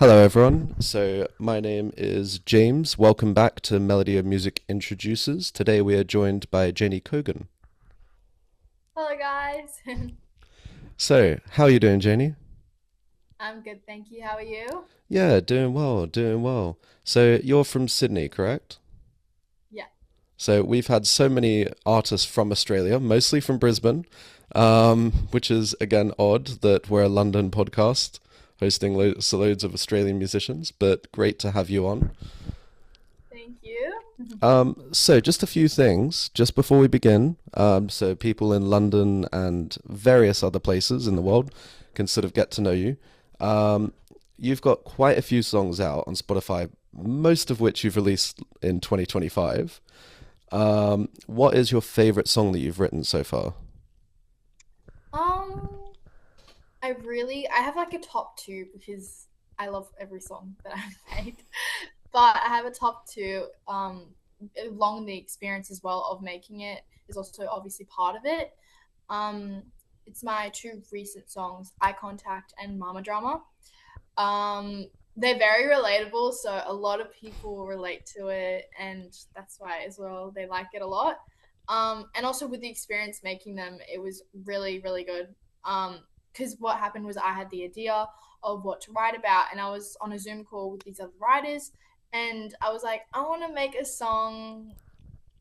Hello, everyone. So, my name is James. Welcome back to Melody of Music Introduces. Today, we are joined by Janie Kogan. Hello guys. So, how are you doing, Janie? I'm good, thank you. How are you? Yeah, doing well, doing well. So, you're from Sydney, correct? Yeah. So, we've had so many artists from Australia, mostly from Brisbane, which is again odd that we're a London podcast hosting loads of Australian musicians, but great to have you on. Thank you. So just a few things just before we begin. So people in London and various other places in the world can sort of get to know you. Um, you've got quite a few songs out on Spotify, most of which you've released in 2025. What is your favorite song that you've written so far? Um, I have like a top two because I love every song that I've made. But I have a top two. Along the experience as well of making it is also obviously part of it. Um, it's my two recent songs, Eye Contact and Mama Drama. Um, they're very relatable, so a lot of people relate to it, and that's why as well they like it a lot. And also with the experience making them, it was really, really good. Because what happened was I had the idea of what to write about, and I was on a Zoom call with these other writers, and I was like, I want to make a song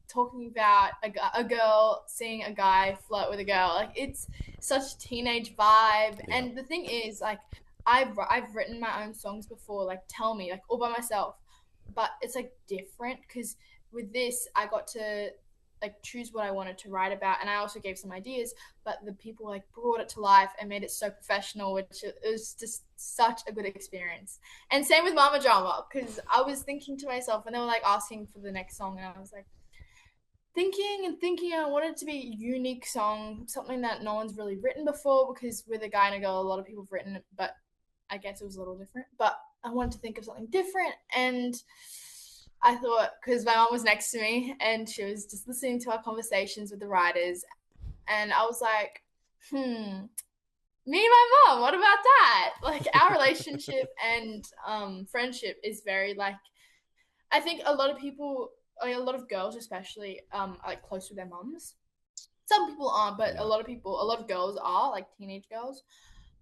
talking about a girl seeing a guy flirt with a girl. Like it's such a teenage vibe. Yeah. And the thing is, like I've written my own songs before, like Tell Me, like all by myself. But it's like different because with this I got to like choose what I wanted to write about, and I also gave some ideas, but the people like brought it to life and made it so professional, which it was just such a good experience. And same with Mama Drama, because I was thinking to myself, and they were like asking for the next song, and I was like thinking and thinking. I wanted it to be a unique song, something that no one's really written before, because with a guy and a girl, a lot of people have written it, but I guess it was a little different. But I wanted to think of something different, and I thought, because my mom was next to me and she was just listening to our conversations with the writers, and I was like, me and my mom, what about that? Like our relationship and friendship is very like, I think a lot of people, like, a lot of girls especially, are like close with their mums. Some people aren't, but Yeah. a lot of girls are like teenage girls.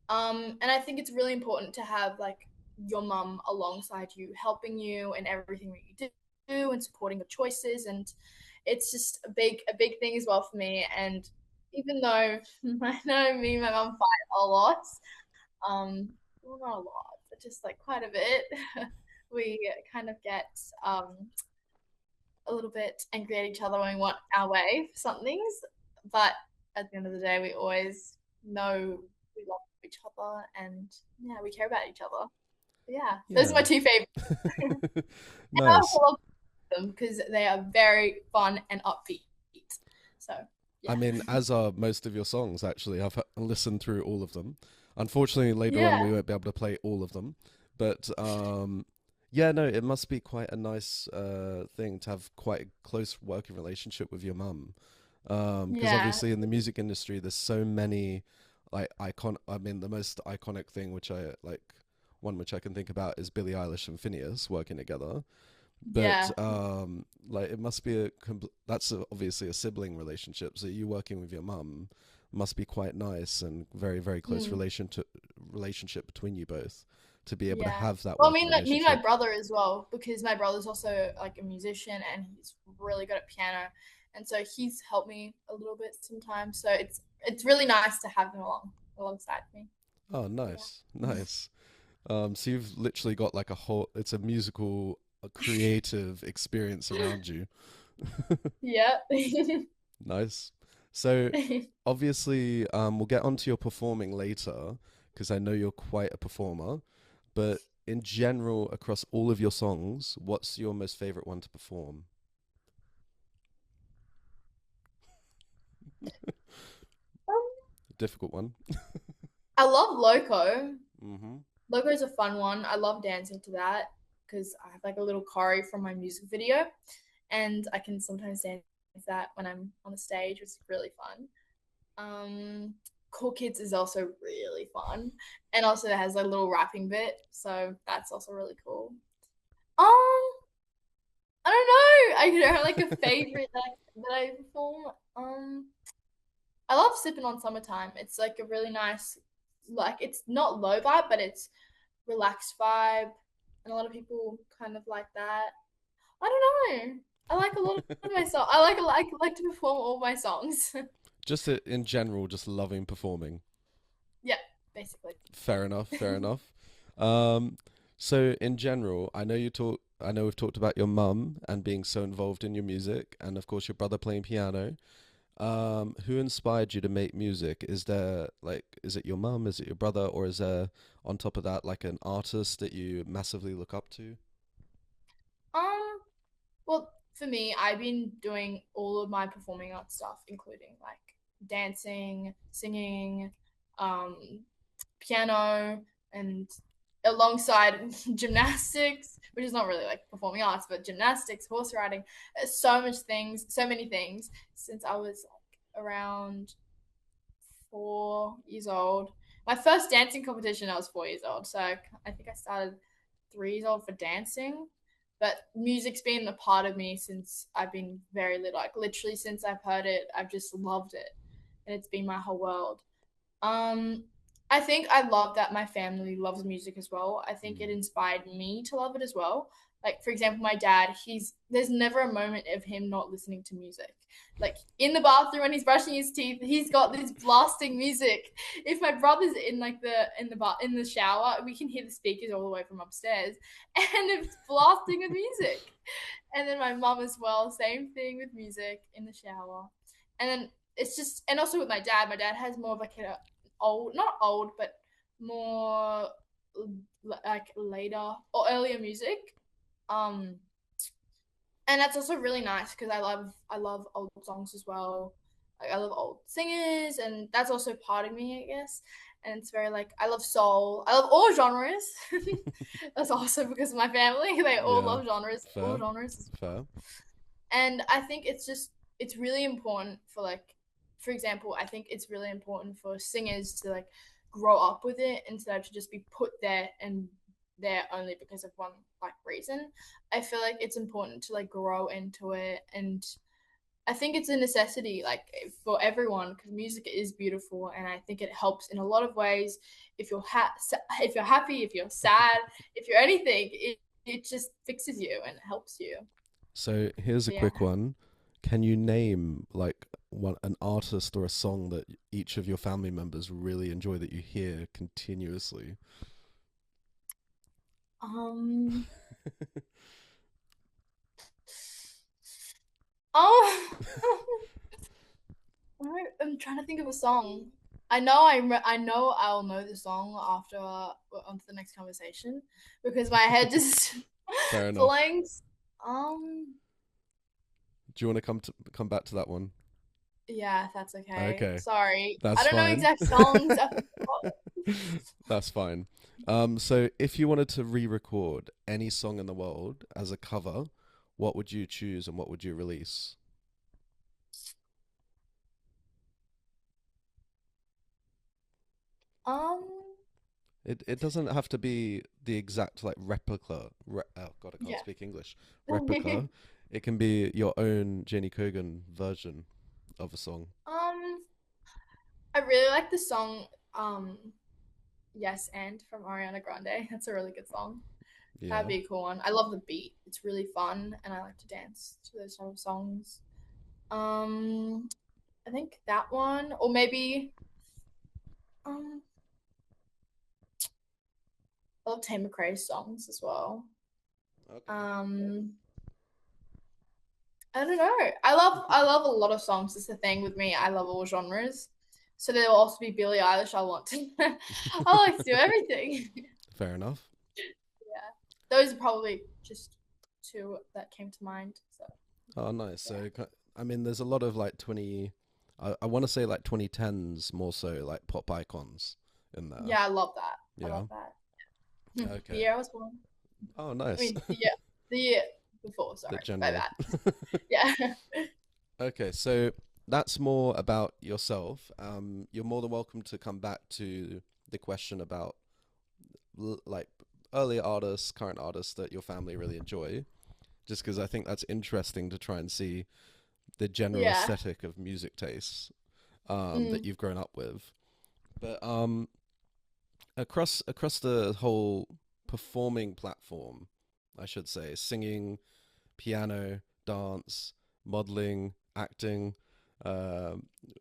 And I think it's really important to have like your mum alongside you, helping you in everything that you do and supporting your choices. And it's just a big thing as well for me. And even though I know me and my mum fight a lot, well, not a lot, but just like quite a bit, we kind of get a little bit angry at each other when we want our way for some things. But at the end of the day, we always know we love each other and yeah, we care about each other. But yeah, those are my Yeah. two favorites. And I Nice. also love them because they are very fun and upbeat. So I yeah. mean, as are most of your songs, actually. I've listened through all of them. Unfortunately, later on, Yeah. we won't be able to play all of them. But yeah, no, it must be quite a nice thing to have quite a close working relationship with your mum. Because Yeah. obviously in the music industry, there's so many like I mean, the most iconic thing, which I like, one which I can think about is Billie Eilish and Phineas working together. But Yeah. like it must be that's obviously a sibling relationship. So you working with your mum must be quite nice and very very close Mm, relationship between you both to be able to yeah. have that Well, I working mean, like, me and my relationship. brother as well, because my brother's also like a musician and he's really good at piano, and so he's helped me a little bit sometimes. So it's really nice to have him alongside me. Oh, Yeah. nice, nice. So you've literally got like a whole, it's a musical, a creative experience around you. Yeah. Nice. So obviously, we'll get onto your performing later because I know you're quite a performer. But in general, across all of your songs, what's your most favorite one to perform? Difficult one. I love Loco. Mm-hmm. Loco is a fun one. I love dancing to that because I have like a little choreo from my music video, and I can sometimes dance that when I'm on the stage, which is really fun. Um, Cool Kids is also really fun, and also it has a little rapping bit, so that's also really cool. Um, I don't know. I don't have like a favorite that I perform. I love sipping on summertime. It's like a really nice, like it's not low vibe, but it's relaxed vibe, and a lot of people kind of like that. I don't know. I like a lot of my songs. I like to perform all my songs. Just in general, just loving performing. Yeah, basically. Fair enough, fair enough. Um, so in general, I know you talk. I know we've talked about your mum and being so involved in your music, and of course your brother playing piano. Who inspired you to make music? Is there like, is it your mum? Is it your brother? Or is there, on top of that, like an artist that you massively look up to? Um, well, for me, I've been doing all of my performing arts stuff, including like dancing, singing, um, piano, and alongside gymnastics, which is not really like performing arts, but gymnastics, horse riding, so many things since I was like around 4 years old. My first dancing competition, I was 4 years old. So I think I started 3 years old for dancing. But music's been a part of me since I've been very little. Like literally since I've heard it, I've just loved it. And it's been my whole world. Um, I think I love that my family loves music as well. I think it Mm. inspired me to love it as well. Like for example, my dad, he's there's never a moment of him not listening to music. Like in the bathroom when he's brushing his teeth, he's got this blasting music. If my brother's in like in the shower, we can hear the speakers all the way from upstairs, and it's blasting with music. And then my mum as well, same thing with music in the shower. And then it's just, and also with my dad, has more of like a old, not old, but more like later or earlier music. Um, and that's also really nice because I love old songs as well. Like I love old singers, and that's also part of me, I guess. And it's very like I love soul. I love all genres. That's also because of my family. They all Yeah, love genres, all fair, genres as well. fair. And I think it's really important for like for example, I think it's really important for singers to like grow up with it instead of to just be put there and there only because of one like reason. I feel like it's important to like grow into it, and I think it's a necessity like for everyone because music is beautiful, and I think it helps in a lot of ways. If you're happy, if you're sad, if you're anything, it just fixes you and helps you. So here's a So yeah. quick one. Can you name like one an artist or a song that each of your family members really enjoy that you hear continuously? Um. Oh. I'm trying to think of a song. I know I'll know the song after onto the next conversation because my head just Fair enough. blanks. Um. Do you want to come back to that one? Yeah, if that's okay. Okay, Sorry, I that's don't know fine. exact songs. I forgot. That's fine. So if you wanted to re-record any song in the world as a cover, what would you choose and what would you release? Um. It doesn't have to be the exact like replica. Oh God, I can't Yeah. speak English. Replica. It can be your own Janie Kogan version of a song. um. I really like the song. Yes, and from Ariana Grande. That's a really good song. That'd Yeah. be a cool one. I love the beat. It's really fun, and I like to dance to those type of songs. Um, I think that one, or maybe um, I love Tay McRae's songs as well. Okay. Um, I don't know. I love a lot of songs. It's the thing with me. I love all genres. So there will also be Billie Eilish. I want to. I like to do everything. Fair enough. Yeah, those are probably just two that came to mind. So Oh, nice. yeah, So, I mean, there's a lot of like 20, I want to say like 2010s more so, like pop icons in there. yeah, I love that. I Yeah. love that. The Okay. year I was born. Oh, I nice. mean, the year before. The Sorry, my general. bad. Yeah. Okay, so that's more about yourself. You're more than welcome to come back to the question about like earlier artists, current artists that your family really enjoy. Just because I think that's interesting to try and see the general Yeah. aesthetic of music tastes that Mm. you've grown up with. But across the whole performing platform, I should say, singing, piano, dance, modeling, acting.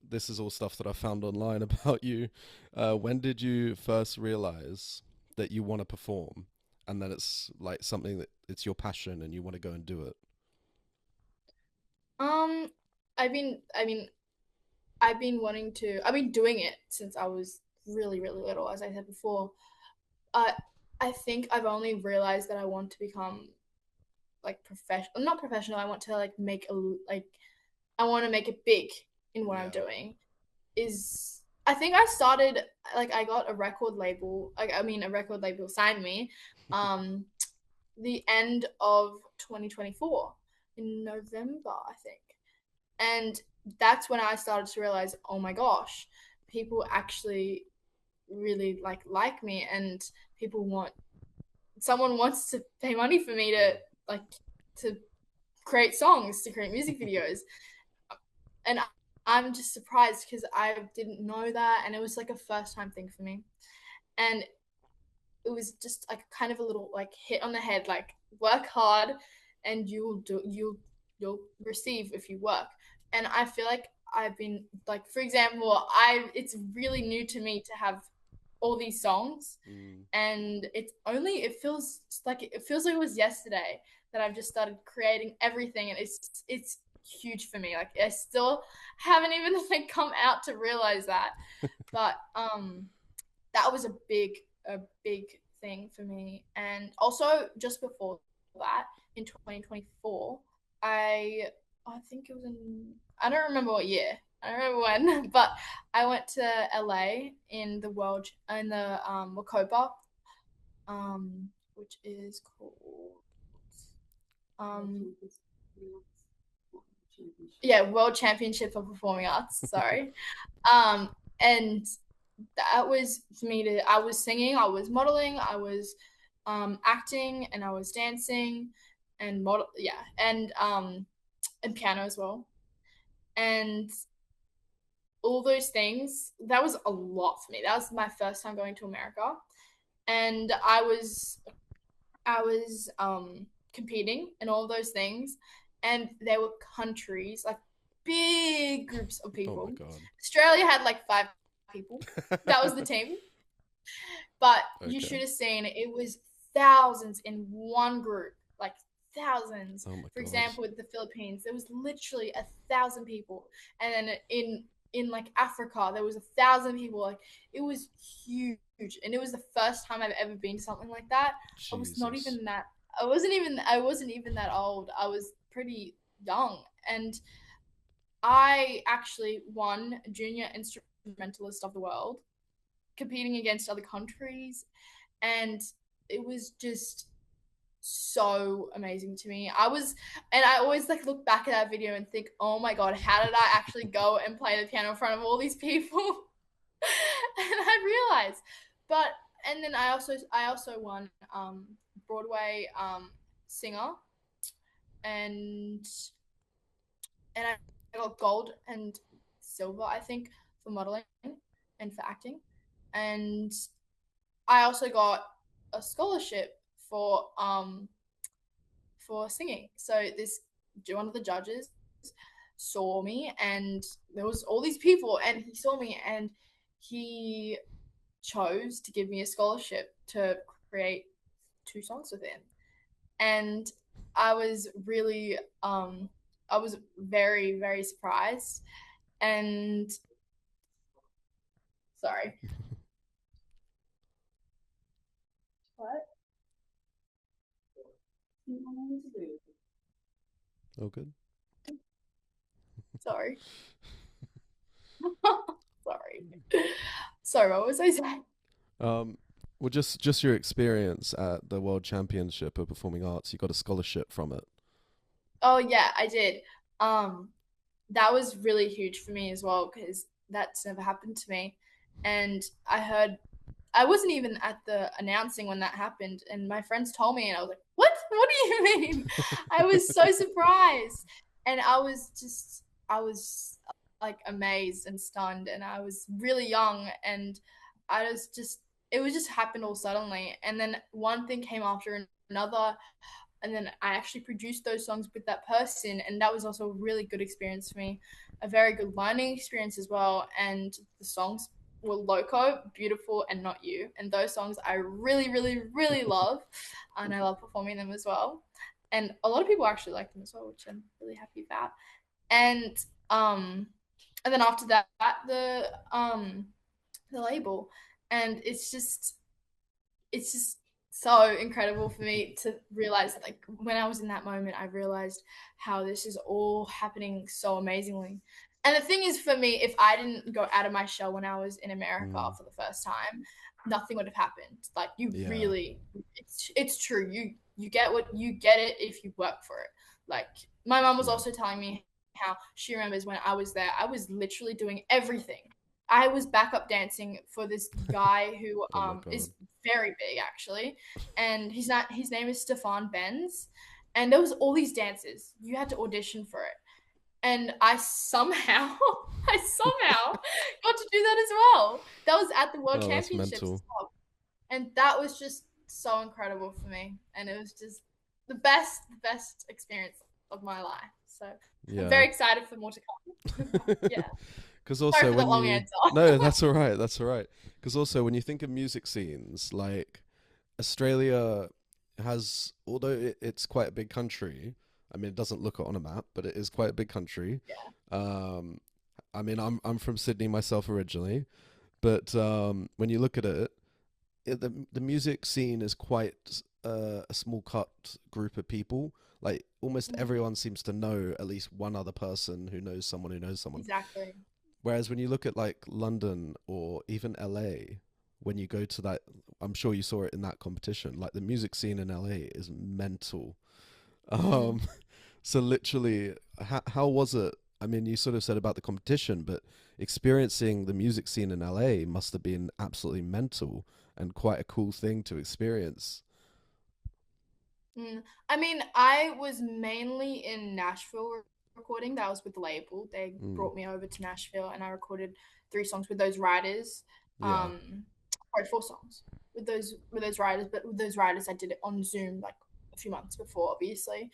This is all stuff that I found online about you. When did you first realize that you want to perform, and that it's like something that it's your passion and you want to go and do it? Um, I've been doing it since I was really, really little, as I said before. Uh, I think I've only realized that I want to become like professional, not professional. I want to like I want to make it big in what I'm Yeah. doing. Is I think I started like I got a record label, like I mean a record label signed me, um, the end of 2024 in November, I think. And that's when I started to realize, oh my gosh, people actually really like me, and people want someone wants to pay money for me to Mm. like to create songs, to create music videos. And I'm just surprised because I didn't know that, and it was like a first time thing for me. And it was just like kind of a little like hit on the head, like work hard and you'll receive if you work. And I feel like I've been like, for example, I it's really new to me to have all these songs, Mm. and it feels like it was yesterday that I've just started creating everything, and it's huge for me. Like I still haven't even like come out to realize that. But that was a big thing for me. And also just before that, in 2024, I think it was in I don't remember what year. I don't remember when, but I went to LA in the Wacopa, which is called um yeah, World Championship of Performing Arts. Sorry. And that was for me to I was singing, I was modeling, I was acting, and I was dancing and model yeah, and piano as well. And all those things, that was a lot for me. That was my first time going to America. And I was competing in all those things, and there were countries like big groups of Oh my people. god. Australia had like 5 people. That was the team. But you Okay. should have seen it was thousands in one group, like thousands. Oh my For god. example, with the Philippines, there was literally 1,000 people, and then in like Africa, there was 1,000 people. Like it was huge, and it was the first time I've ever been to something like that. I was not Jesus. even that. I wasn't even that old. I was pretty young, and I actually won junior instrumentalist of the world, competing against other countries, and it was just so amazing to me. And I always like look back at that video and think, oh my god, how did I actually go and play the piano in front of all these people? And I realized, but and then I also won Broadway singer, and I got gold and silver, I think, for modeling and for acting, and I also got a scholarship for singing. So this one of the judges saw me, and there was all these people, and he saw me, and he chose to give me a scholarship to create 2 songs with him. And I was really I was very, very surprised. And sorry. What? Oh good. Sorry. Sorry. Sorry, what was I saying? Um, well, just your experience at the World Championship of Performing Arts, you got a scholarship from it. Oh yeah, I did. Um that was really huge for me as well because that's never happened to me. And I heard I wasn't even at the announcing when that happened, and my friends told me, and I was like, "What? What do you mean?" I was so surprised, and I was like amazed and stunned, and I was really young, and I was just, it was just happened all suddenly, and then one thing came after another, and then I actually produced those songs with that person, and that was also a really good experience for me, a very good learning experience as well. And the songs were Loco, Beautiful, and Not You, and those songs I really, really, really love, and I love performing them as well. And a lot of people actually like them as well, which I'm really happy about. And um, and then after that, the label, and it's just so incredible for me to realize that, like, when I was in that moment, I realized how this is all happening so amazingly. And the thing is, for me, if I didn't go out of my shell when I was in America Mm, for the first time, nothing would have happened. Like, you yeah, really, it's true. You get what you get it if you work for it. Like, my mom was yeah. also telling me how she remembers when I was there, I was literally doing everything. I was backup dancing for this guy who Oh my God. is very big actually, and his name is Stefan Benz, and there was all these dances. You had to audition for it, and I somehow I somehow got to do that as well. That was at the World Oh, that's Championships as mental. well, and that was just so incredible for me, and it was just the best experience of my life. So I'm Yeah. very excited for more to come. But yeah, Because sorry also for that when long you answer. no, that's all right. That's all right. Because also when you think of music scenes, like Australia has, although it's quite a big country. I mean, it doesn't look it on a map, but it is quite a big country. Yeah. Um, I mean, I'm from Sydney myself originally, but when you look at it, the music scene is quite a small cut group of people. Like almost Mhm. everyone seems to know at least one other person who knows someone who knows someone. Exactly. Whereas when you look at like London or even LA, when you go to that, I'm sure you saw it in that competition. Like the music scene in LA is mental. Mm. Um, so literally, how was it? I mean, you sort of said about the competition, but experiencing the music scene in LA must have been absolutely mental and quite a cool thing to experience. Mm. I mean, I was mainly in Nashville recording. That was with the label. They Mm, brought me over to Nashville, and I recorded 3 songs with those writers. yeah. Sorry, 4 songs with those writers. But with those writers, I did it on Zoom like a few months before, obviously.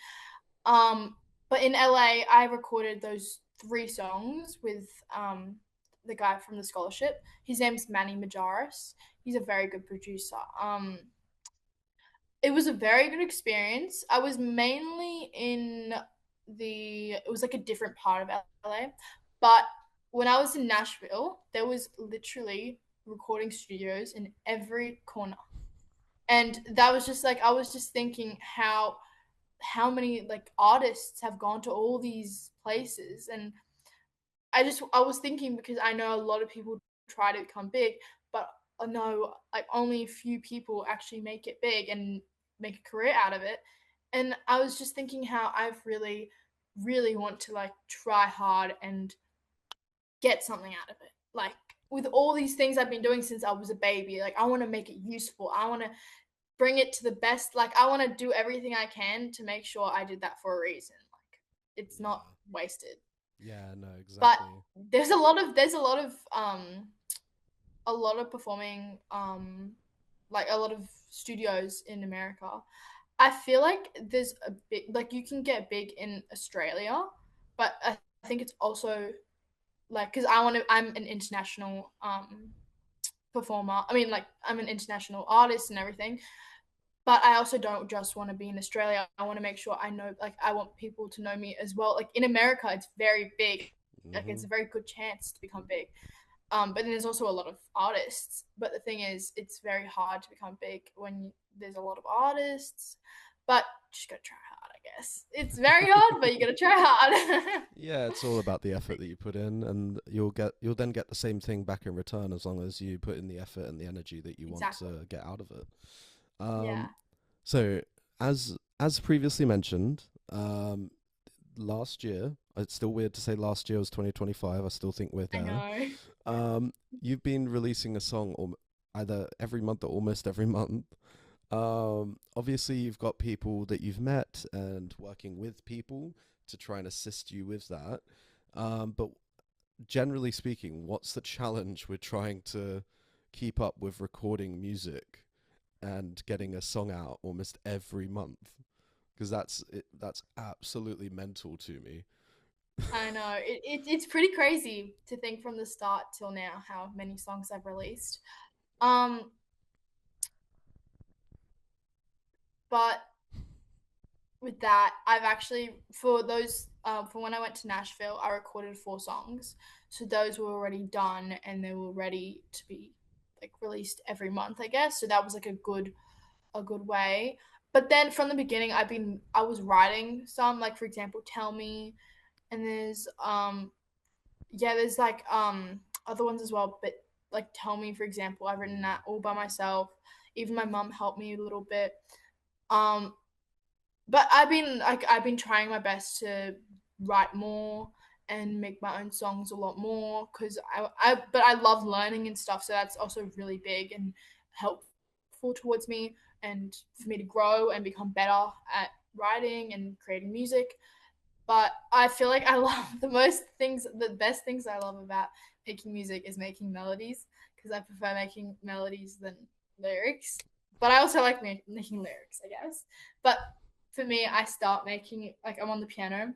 Um, but in LA, I recorded those 3 songs with the guy from the scholarship. His name's Manny Majaris. He's a very good producer. It was a very good experience. I was mainly in it was like a different part of LA, but when I was in Nashville, there was literally recording studios in every corner. And that was just like, I was just thinking how many like artists have gone to all these places, and I was thinking, because I know a lot of people try to become big, but I know like only a few people actually make it big and make a career out of it. And I was just thinking how I've really, really want to like try hard and get something out of it. Like, with all these things I've been doing since I was a baby, like I want to make it useful. I want to bring it to the best. Like, I want to do everything I can to make sure I did that for a reason. Like, it's not Yeah. wasted. Yeah, no, But exactly. a lot of performing, like a lot of studios in America. I feel like there's a bit, like, you can get big in Australia, but I think it's also like, because I'm an international performer. I mean, like, I'm an international artist and everything, but I also don't just want to be in Australia. I want to make sure I know, like, I want people to know me as well. Like, in America, it's very big. Like, it's Hmm. a very good chance to become big. But then there's also a lot of artists. But the thing is, it's very hard to become big when there's a lot of artists. But just gotta try hard, I guess. It's very hard, but you gotta try hard. Yeah, it's all about the effort that you put in, and you'll then get the same thing back in return as long as you put in the effort and the energy that you want Exactly. to get out of it. Yeah. So as previously mentioned, um, last year. It's still weird to say last year was 2025. I still think we're I there. know. You've been releasing a song either every month or almost every month. Obviously, you've got people that you've met and working with people to try and assist you with that. But generally speaking, what's the challenge with trying to keep up with recording music and getting a song out almost every month? Because that's absolutely mental to me. I know. It's pretty crazy to think from the start till now how many songs I've released. Um, but with that, I've actually for when I went to Nashville, I recorded 4 songs. So those were already done and they were ready to be like released every month, I guess. So that was like a good way. But then from the beginning, I was writing some, like for example, Tell Me, and there's like other ones as well, but like Tell Me, for example, I've written that all by myself. Even my mum helped me a little bit. Um, but I've been trying my best to write more and make my own songs a lot more because I love learning and stuff, so that's also really big and helpful towards me and for me to grow and become better at writing and creating music. But I feel like I love the best things I love about making music is making melodies because I prefer making melodies than lyrics. But I also like making lyrics, I guess. But for me, I start making like I'm on the piano,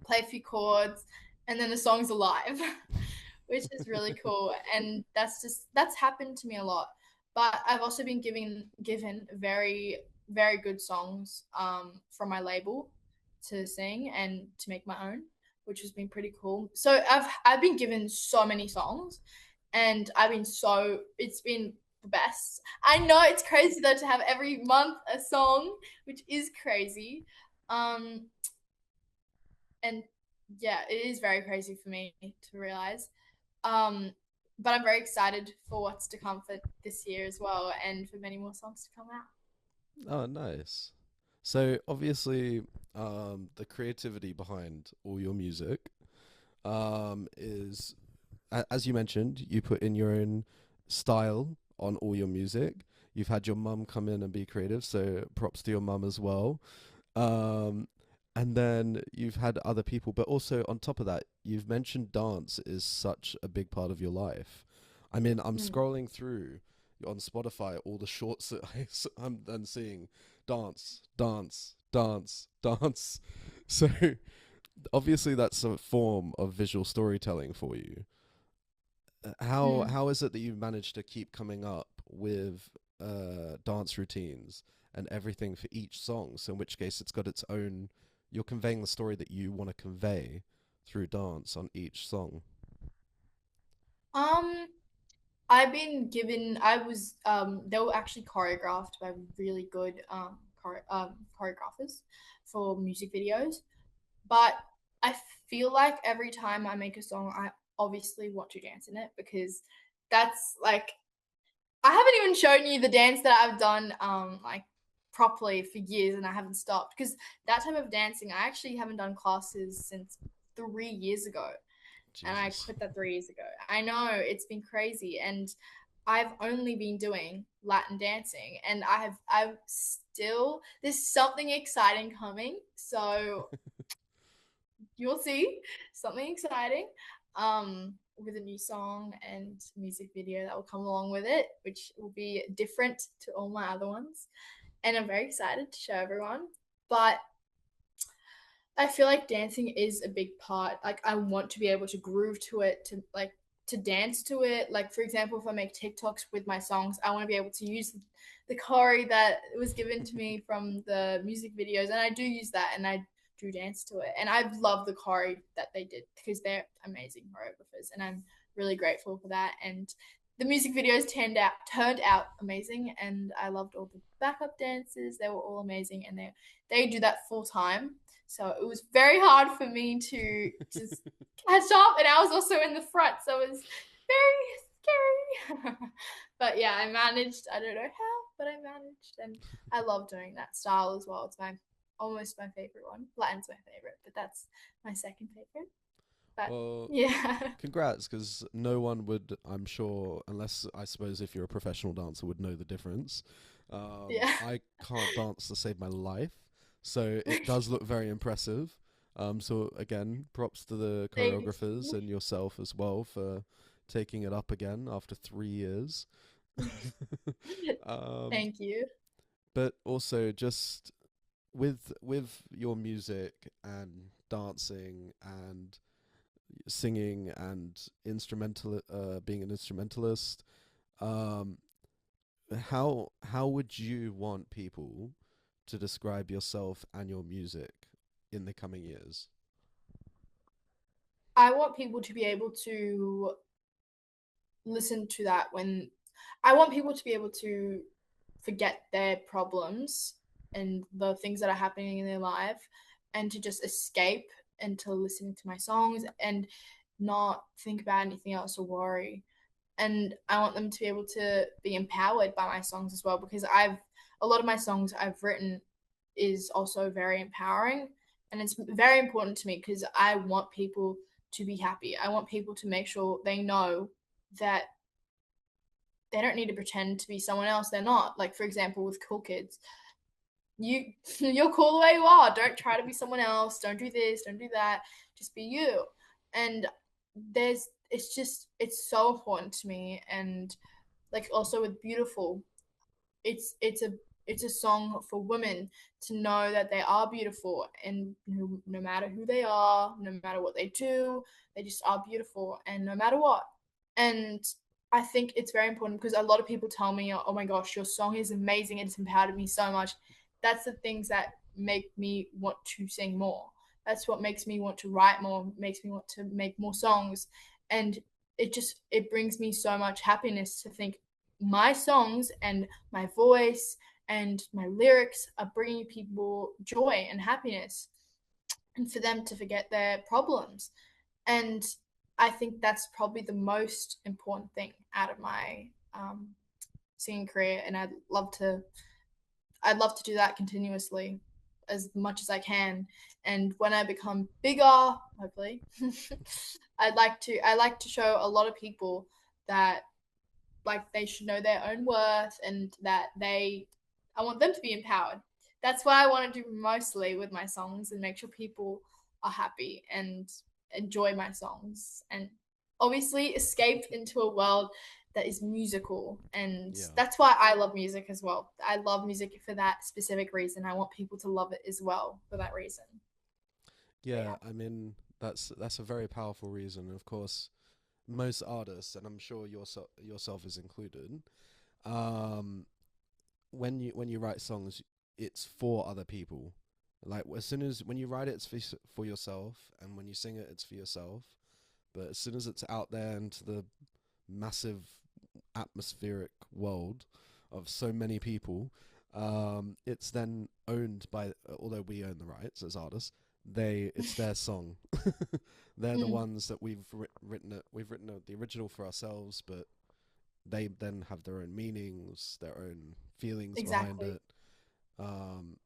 play a few chords, and then the song's alive, which is really cool. And that's happened to me a lot. But I've also been given very very good songs from my label to sing and to make my own, which has been pretty cool. So I've been given so many songs, and it's been the best. I know it's crazy though to have every month a song, which is crazy. Um, and yeah, it is very crazy for me to realize. Um, but I'm very excited for what's to come for this year as well, and for many more songs to come out. Oh, nice. So obviously, the creativity behind all your music is, as you mentioned, you put in your own style on all your music. You've had your mum come in and be creative, so props to your mum as well. Um, and then you've had other people, but also on top of that, you've mentioned dance is such a big part of your life. I mean, I'm Mm. scrolling through on Spotify all the shorts that I'm then seeing dance, dance, dance, dance. So obviously that's a form of visual storytelling for you. How Mm. how is it that you managed to keep coming up with dance routines and everything for each song? So in which case it's got its own. You're conveying the story that you want to convey through dance on each song. Um, I've been given. I was. They were actually choreographed by really good choreographers for music videos. But I feel like every time I make a song, I obviously want to dance in it because that's like I haven't even shown you the dance that I've done like properly for years and I haven't stopped because that type of dancing I actually haven't done classes since 3 years ago and I Jesus. quit that 3 years ago. I know it's been crazy and I've only been doing Latin dancing and I've still there's something exciting coming. So you'll see something exciting with a new song and music video that will come along with it, which will be different to all my other ones. And I'm very excited to show everyone. But I feel like dancing is a big part. Like I want to be able to groove to it, to dance to it. Like for example, if I make TikToks with my songs, I want to be able to use the choreo that was given to me from the music videos, and I do use that, and I do dance to it. And I love the choreo that they did because they're amazing choreographers, and I'm really grateful for that. And the music videos turned out amazing, and I loved all the backup dances. They were all amazing, and they do that full time, so it was very hard for me to just catch up. And I was also in the front, so it was very scary. But yeah, I managed. I don't know how, but I managed. And I love doing that style as well. It's my almost my favorite one. Latin's my favorite, but that's my second favorite. But Well, yeah, congrats, because no one would, I'm sure, unless I suppose if you're a professional dancer, would know the difference. yeah. I can't dance to save my life, so it does look very impressive. So again, props to the Thank choreographers you. and yourself as well for taking it up again after 3 years. um, Thank you. but also just with your music and dancing and singing and instrumental being an instrumentalist, um how would you want people to describe yourself and your music in the coming years? I want people to be able to listen to that when I want people to be able to forget their problems and the things that are happening in their life and to just escape into listening to my songs and not think about anything else or worry. And I want them to be able to be empowered by my songs as well because I've a lot of my songs I've written is also very empowering and it's very important to me because I want people to be happy. I want people to make sure they know that they don't need to pretend to be someone else they're not. Like for example with Cool Kids, you're cool the way you are. Don't try to be someone else. Don't do this, don't do that. Just be you. And there's it's just it's so important to me and like also with Beautiful, it's a song for women to know that they are beautiful and no matter who they are, no matter what they do, they just are beautiful and no matter what. And I think it's very important because a lot of people tell me, "Oh my gosh, your song is amazing. It's empowered me so much." That's the things that make me want to sing more. That's what makes me want to write more, makes me want to make more songs. And it brings me so much happiness to think my songs and my voice and my lyrics are bringing people joy and happiness and for them to forget their problems. And I think that's probably the most important thing out of my singing career. And I'd love to do that continuously as much as I can. And when I become bigger, hopefully, I like to show a lot of people that like they should know their own worth and that they I want them to be empowered. That's what I want to do mostly with my songs and make sure people are happy and enjoy my songs and obviously escape into a world that is musical and Yeah. that's why I love music as well. I love music for that specific reason. I want people to love it as well for that reason. But Yeah, yeah. I mean that's a very powerful reason. Of course, most artists, and I'm sure yourself is included, um when you write songs, it's for other people. Like as soon as when you write it, it's for yourself, and when you sing it, it's for yourself. But as soon as it's out there into the massive atmospheric world of so many people, it's then owned by. Although we own the rights as artists, it's their song. They're the Mm, ones that written it. We've written the original for ourselves, but they then have their own meanings, their own feelings behind exactly. it.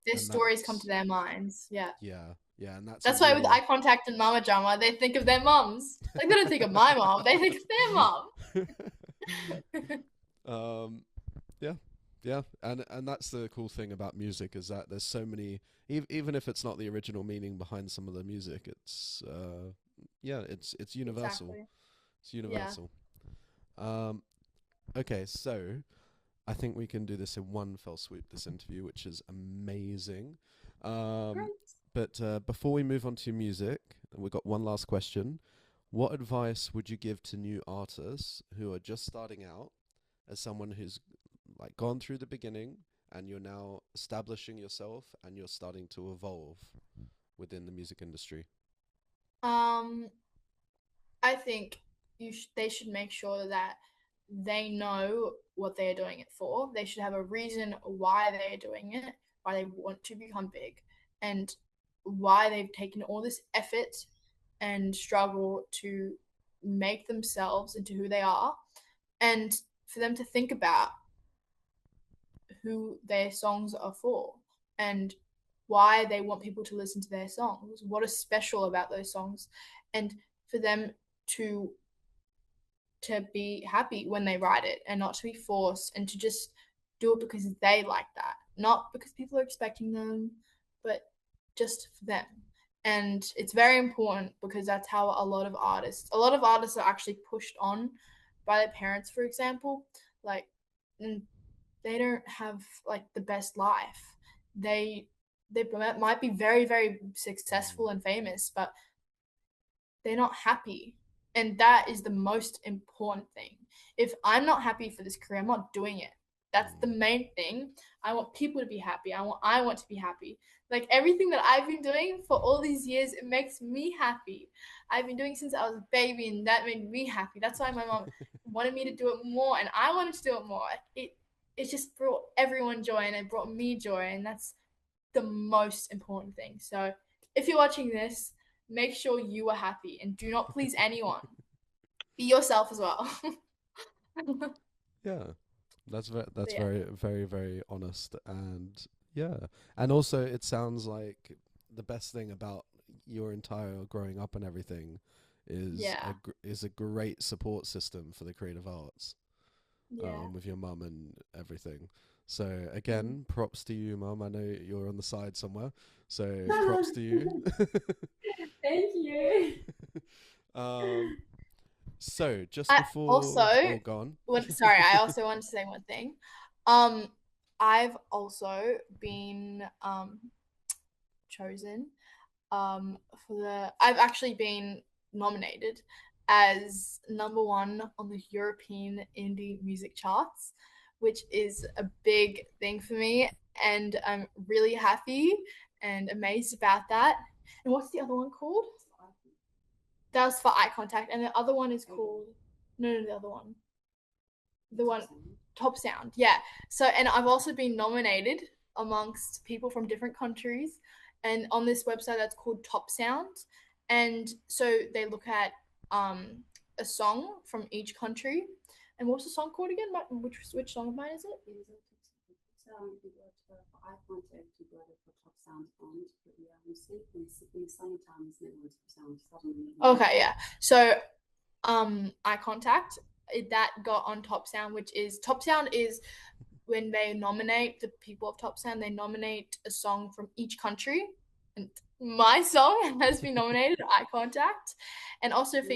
Their And stories come to that's their minds. Yeah. yeah, yeah, and that's a That's why with really eye contact and mama drama, they think of their mums. Like they don't think of my mom, they think of their mom. um, yeah, yeah, and that's the cool thing about music is that there's so many, even if it's not the original meaning behind some of the music, it's yeah, it's universal. Exactly. It's Yeah. universal. Um, okay, so I think we can do this in one fell swoop, this interview, which is amazing. Um, Great. but before we move on to music, we've got one last question. What advice would you give to new artists who are just starting out, as someone who's like gone through the beginning and you're now establishing yourself and you're starting to evolve within the music industry? Um, I think they should make sure that they know what they're doing it for. They should have a reason why they're doing it, why they want to become big, and why they've taken all this effort and struggle to make themselves into who they are, and for them to think about who their songs are for and why they want people to listen to their songs, what is special about those songs, and for them to to be happy when they write it and not to be forced and to just do it because they like that, not because people are expecting them, but just for them. And it's very important because that's how a lot of artists are actually pushed on by their parents, for example, like, and they don't have like the best life. They might be very, very Mm. successful and famous, but they're not happy. And that is the most important thing. If I'm not happy for this career, I'm not doing it. That's the Mm. main thing. I want people to be happy. I want to be happy. Like everything that I've been doing for all these years, it makes me happy. I've been doing since I was a baby and that made me happy. That's why my mom wanted me to do it more and I wanted to do it more. It just brought everyone joy and it brought me joy and that's the most important thing. So if you're watching this, make sure you are happy and do not please anyone. Be yourself as well. But Yeah, that's yeah, very very very honest, and yeah, and also it sounds like the best thing about your entire growing up and everything is yeah, is a great support system for the creative arts, yeah. with your mum and everything. So Mm. again, props to you, mum. I know you're on the side somewhere, so props to you. Thank you. um, so just I before, also, oh, gone. sorry, I also wanted to say one thing. Um, I've also been chosen for the. I've actually been nominated as number one on the European indie music charts, which is a big thing for me, and I'm really happy and amazed about that. And what's the other one called? That was for Eye Contact, and the other one is called no, the other one, the one Top Sound. Yeah. So, and I've also been nominated amongst people from different countries, and on this website that's called Top Sound, and so they look at um a song from each country. And what's the song called again? Which song of mine is it? Die for eye contact to go for top sound and musik in summertime is never sound suddenly. Okay, yeah. So Eye Contact, that got on Top Sound, which is Top Sound is when they nominate the people of Top Sound, they nominate a song from each country. And my song has been nominated, Eye Contact. And also for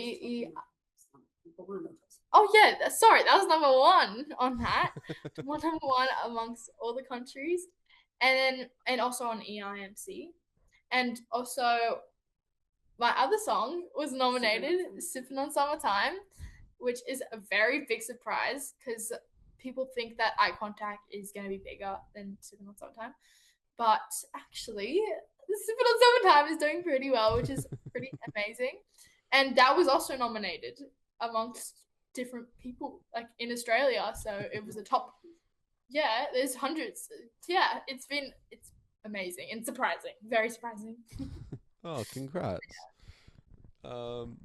oh yeah, sorry, that was number one on that. Number one amongst all the countries. And also on EIMC. And also my other song was nominated, Sipping on Summertime, which is a very big surprise because people think that Eye Contact is going to be bigger than Sipping on Summertime. But actually, Sipping on Summertime is doing pretty well, which is pretty amazing. And that was also nominated amongst different people, like in Australia. So it was a top. Yeah, there's hundreds. Yeah, it's amazing and surprising, very surprising. Oh, congrats. Um,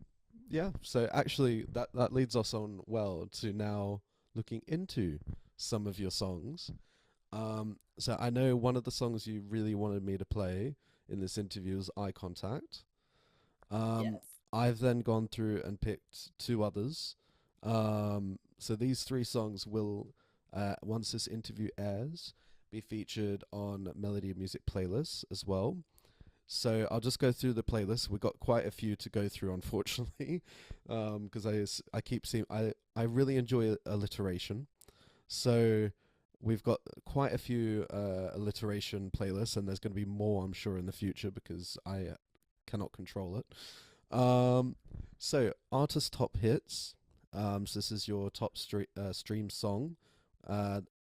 yeah, so actually that leads us on well to now looking into some of your songs. So I know one of the songs you really wanted me to play in this interview is Eye Contact. Um, Yes. I've then gone through and picked two others. So these three songs will, once this interview airs, be featured on Melody Music playlists as well. So I'll just go through the playlist. We've got quite a few to go through, unfortunately, because I keep seeing I really enjoy alliteration. So we've got quite a few alliteration playlists, and there's going to be more, I'm sure, in the future because I cannot control it. Um, so artist top hits. So this is your top stream song.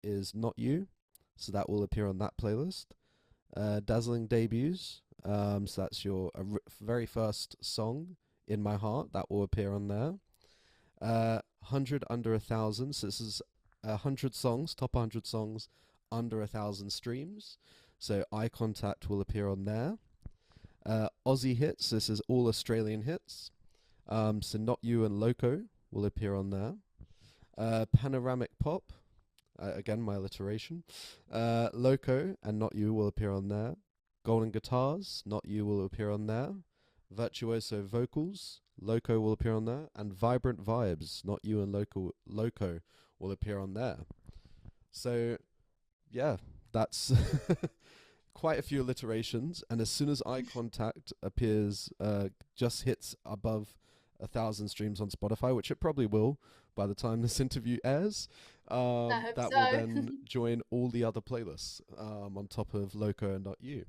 Is Not You. So that will appear on that playlist. Dazzling debuts. So that's your very first song, In My Heart. That will appear on there. 100 under 1,000. So this is 100 songs, top 100 songs under 1,000 streams. So Eye Contact will appear on there. Aussie hits. This is all Australian hits. So Not You and Loco will appear on there. Panoramic Pop. Again, my alliteration. Loco and Not You will appear on there. Golden Guitars, Not You will appear on there. Virtuoso Vocals, Loco will appear on there. And Vibrant Vibes, Not You and Loco will appear on there. So, yeah, that's quite a few alliterations. And as soon as Eye Contact appears, just hits above 1,000 streams on Spotify, which it probably will by the time this interview airs, I hope that so. will then join all the other playlists on top of Loco and Not You.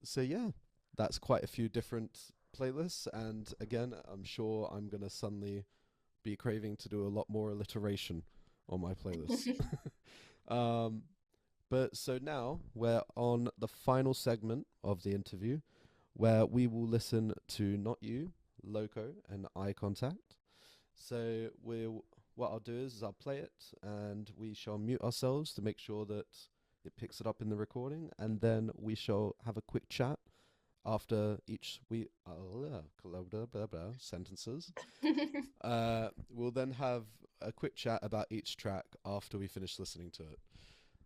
So yeah, that's quite a few different playlists, and again, I'm sure I'm gonna suddenly be craving to do a lot more alliteration on my playlist. But so now we're on the final segment of the interview, where we will listen to Not You, Loco, and Eye Contact. So what I'll do is I'll play it, and we shall mute ourselves to make sure that it picks it up in the recording, and then we shall have a quick chat after each sentences. We'll then have a quick chat about each track after we finish listening to it.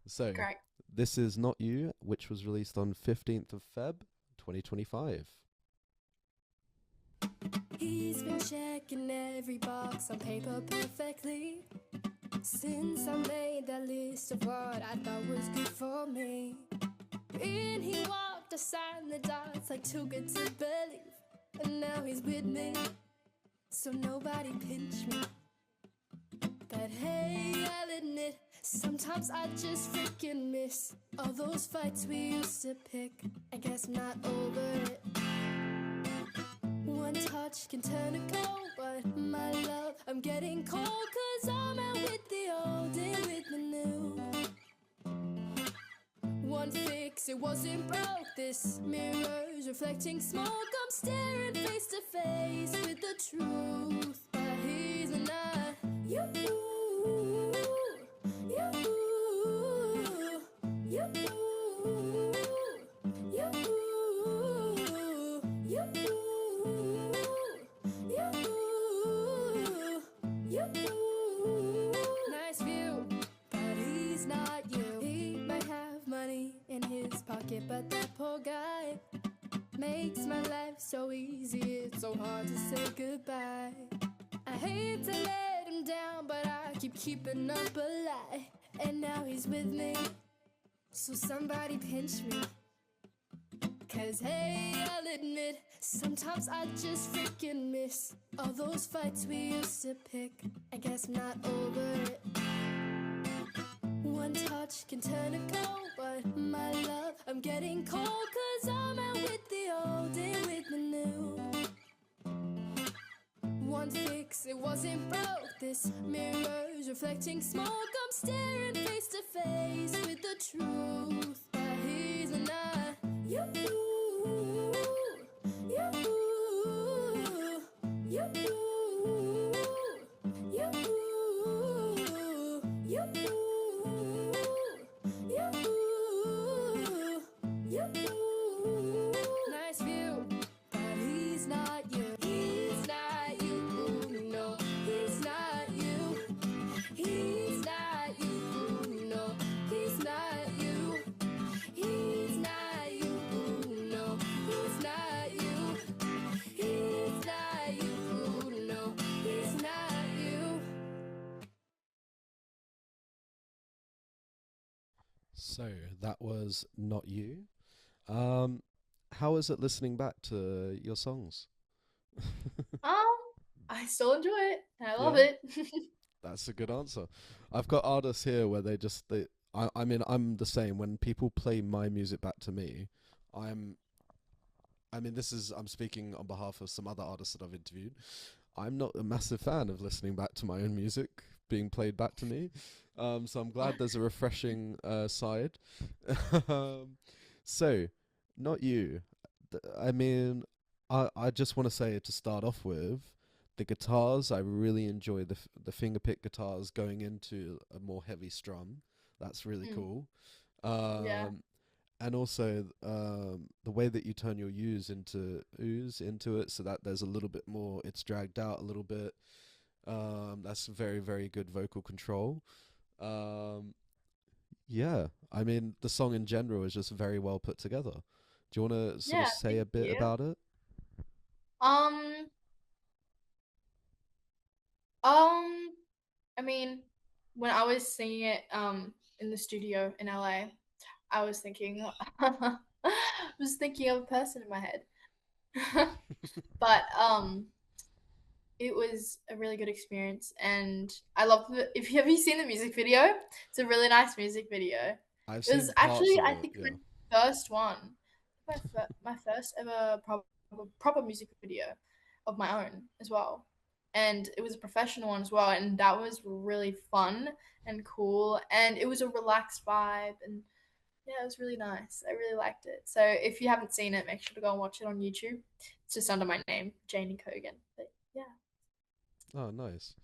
So Great. this is Not You, which was released on 15th of Feb 2025. He's been checking every box on paper perfectly since I made that list of what I thought was good for me. In he walked, I signed the dots like too good to believe, and now he's with me, so nobody pinch me. But hey, I'll admit, sometimes I just freaking miss all those fights we used to pick. I guess I'm not over it. One touch can turn to gold, but my love, I'm getting cold, 'cause I'm out with the old and with the new. One fix, it wasn't broke. This mirror's reflecting smoke. I'm staring face to face with the truth, but he's not you. Nice view, but he's not you. He might have money in his pocket, but that poor guy makes my life so easy, it's so hard to say goodbye. I hate to let him down, but I keep keeping up a lie. And now he's with me, so somebody pinch me. 'Cause hey, I'll admit, sometimes I just freaking miss all those fights we used to pick. I guess I'm not over it. One touch can turn to gold, but my love, I'm getting cold, 'cause I'm out with the old and with the new. One fix, it wasn't broke. This mirror's reflecting smoke. I'm staring face to face with the truth, but he's not you. Nice view, but he's not you. He's not you. No, he's not you. He's not you. No, he's not you. He's not you. No, he's not you. He's not you. No, he's not you. So that was Not You. How is it listening back to your songs? I still enjoy it. I love Yeah. it. That's a good answer. I've got artists here where I mean, I'm the same. When people play my music back to me, I'm speaking on behalf of some other artists that I've interviewed. I'm not a massive fan of listening back to my own music being played back to me. So I'm glad there's a refreshing side. So, Not You. I mean, I just want to say to start off with, the guitars, I really enjoy the fingerpick guitars going into a more heavy strum. That's really cool. Yeah. And also the way that you turn your ooze into it, so that there's a little bit more, it's dragged out a little bit. That's very, very good vocal control. Yeah, I mean, the song in general is just very well put together. Do you want to sort of Yeah, say thank a bit you. about it? Um, um, I mean, when I was singing it in the studio in LA, I was thinking I was thinking of a person in my head. But it was a really good experience, and I love the. If you have you seen the music video, it's a really nice music video. I've It was seen parts actually, of I it, think, yeah. my first one, my first ever proper music video of my own as well, and it was a professional one as well, and that was really fun and cool, and it was a relaxed vibe, and yeah, it was really nice. I really liked it. So if you haven't seen it, make sure to go and watch it on YouTube. It's just under my name, Janie Kogan. But yeah. Oh, nice.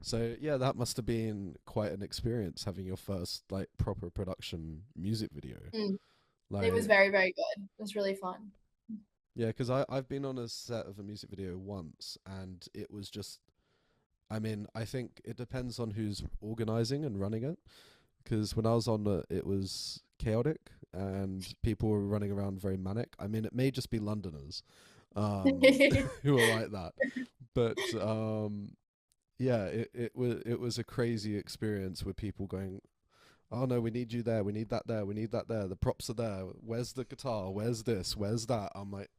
So yeah, that must have been quite an experience having your first like proper production music video. Mm. It was Like, very, very good. It was really fun. yeah, because I've been on a set of a music video once, and it was just. I mean, I think it depends on who's organizing and running it. Because when I was on it, it was chaotic and people were running around very manic. I mean, it may just be Londoners who are like that, but yeah, it was a crazy experience with people going, "Oh no, we need you there. We need that there. We need that there. The props are there. Where's the guitar? Where's this? Where's that?" I'm like,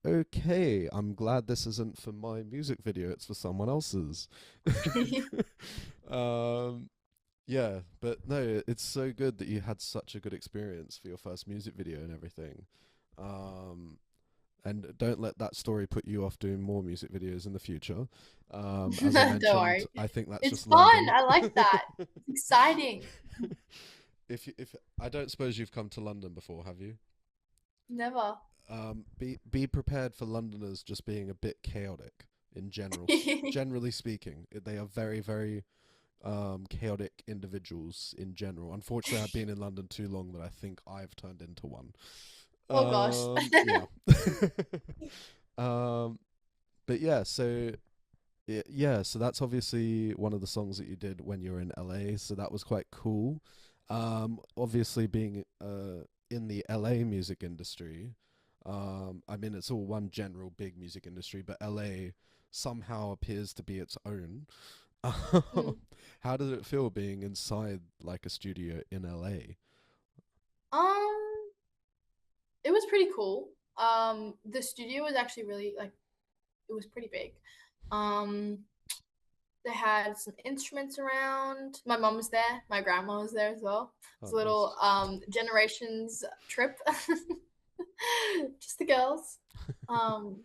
okay, I'm glad this isn't for my music video. It's for someone else's. um, yeah, but no, it's so good that you had such a good experience for your first music video and everything. Um, and don't let that story put you off doing more music videos in the future. As I Don't mentioned, worry. I think that's It's just fun. London. I like that. It's exciting. If I don't suppose you've come to London before, have you? Never. Be prepared for Londoners just being a bit chaotic in general. Generally speaking, they are very very chaotic individuals in general. Unfortunately, I've been in London too long that I think I've turned into one. Oh gosh. Yeah. um, but yeah, so yeah, so that's obviously one of the songs that you did when you were in LA. So that was quite cool. Obviously being in the LA music industry. I mean, it's all one general big music industry, but LA somehow appears to be its own. Mm. How did it feel being inside like a studio in LA? Um, it was pretty cool. The studio was actually really like it was pretty big. Um, they had some instruments around. My mum was there. My grandma was there as well. It's Oh, a nice. little generations trip. Just the girls. Um,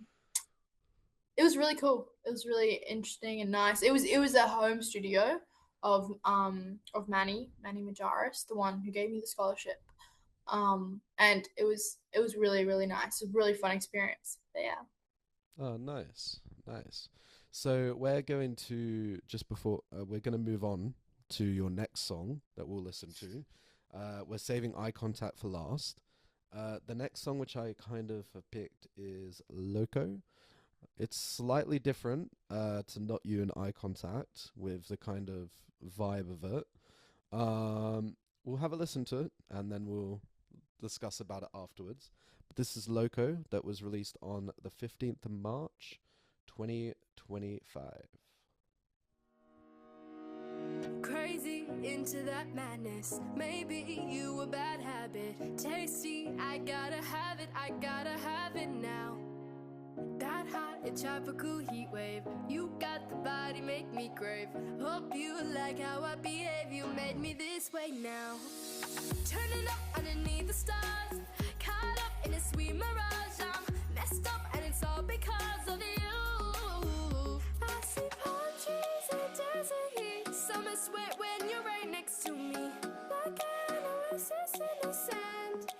it was really cool. It was really interesting and nice. It was a home studio of Manny Majaris, the one who gave me the scholarship. And it was really really nice. A really fun experience. But yeah. Oh, nice, nice. So we're going to just before we're going to move on to your next song that we'll listen to. We're saving Eye Contact for last. The next song, which I kind of have picked, is Loco. It's slightly different to Not You and Eye Contact with the kind of vibe of it. We'll have a listen to it and then we'll discuss about it afterwards. But this is Loco that was released on the 15th of March, 2025. Crazy into that madness. Maybe you a bad habit. Tasty, I gotta have it now. That hot, a tropical heat wave. You got the body, make me crave. Hope you like how I behave. You made me this way now. Turning up underneath the stars. Caught up in a sweet mirage. I'm messed up and it's all because of you. I see palm trees and desert heat. Summer sweat when you're right next to me. Like an oasis in the sand.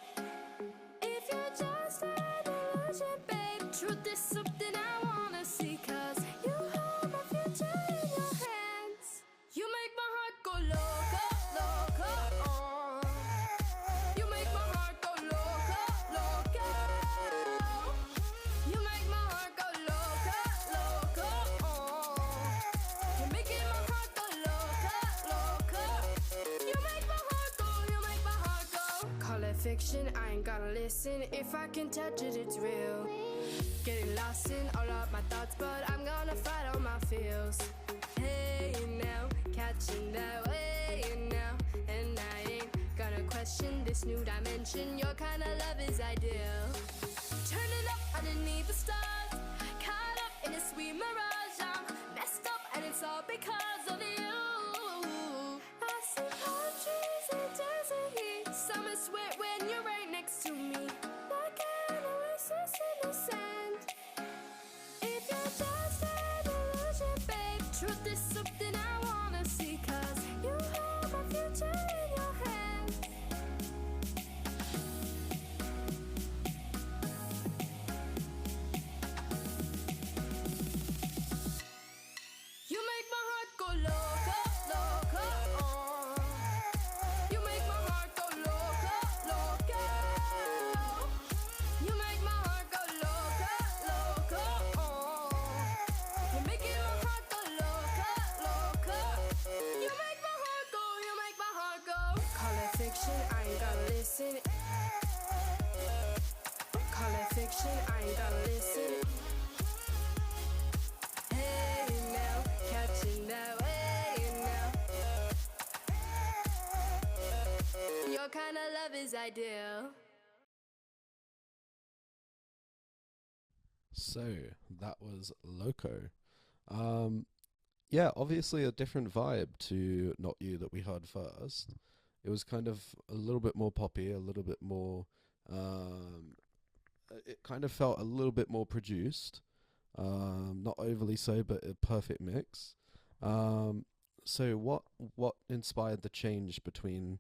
If you're just an illusion, babe, truth is something I wanna see. 'Cause you hold my future in your hands. You make my heart go loco, loco, oh. You make my heart go loco, loco. You make my heart go loco, loco, oh. You're making my heart go loco, loco. You make my heart fiction, I ain't gonna listen. If I can touch it, it's real. Getting lost in all of my thoughts, but I'm gonna fight all my feels. Hey now, catching that way now, and I ain't gonna question this new dimension. Your kind of love is ideal. Turning up underneath the stars, caught up in a sweet mirage. I'm messed up, and it's all because of you. I see palm trees and desert heat. Summer sweat when you're right next to me, like an oasis in the sand. If you're just an illusion, babe, truth is something I wanna see. 'Cause you hold my future in your hands. You make my heart go loco, loco, oh. You make my heart go loco, loco. You make my heart go loco, loco, oh. You're making my heart go loco, loco. You make my heart go, you make my heart go. Call it fiction, I ain't gonna listen. Call it fiction, I ain't gonna listen. Hey now, catching that way now. Your kind of love is ideal. So that was Loco. Yeah, obviously a different vibe to Not You that we heard first. It was kind of a little bit more poppy, a little bit more. It kind of felt a little bit more produced. Not overly so, but a perfect mix. So what inspired the change between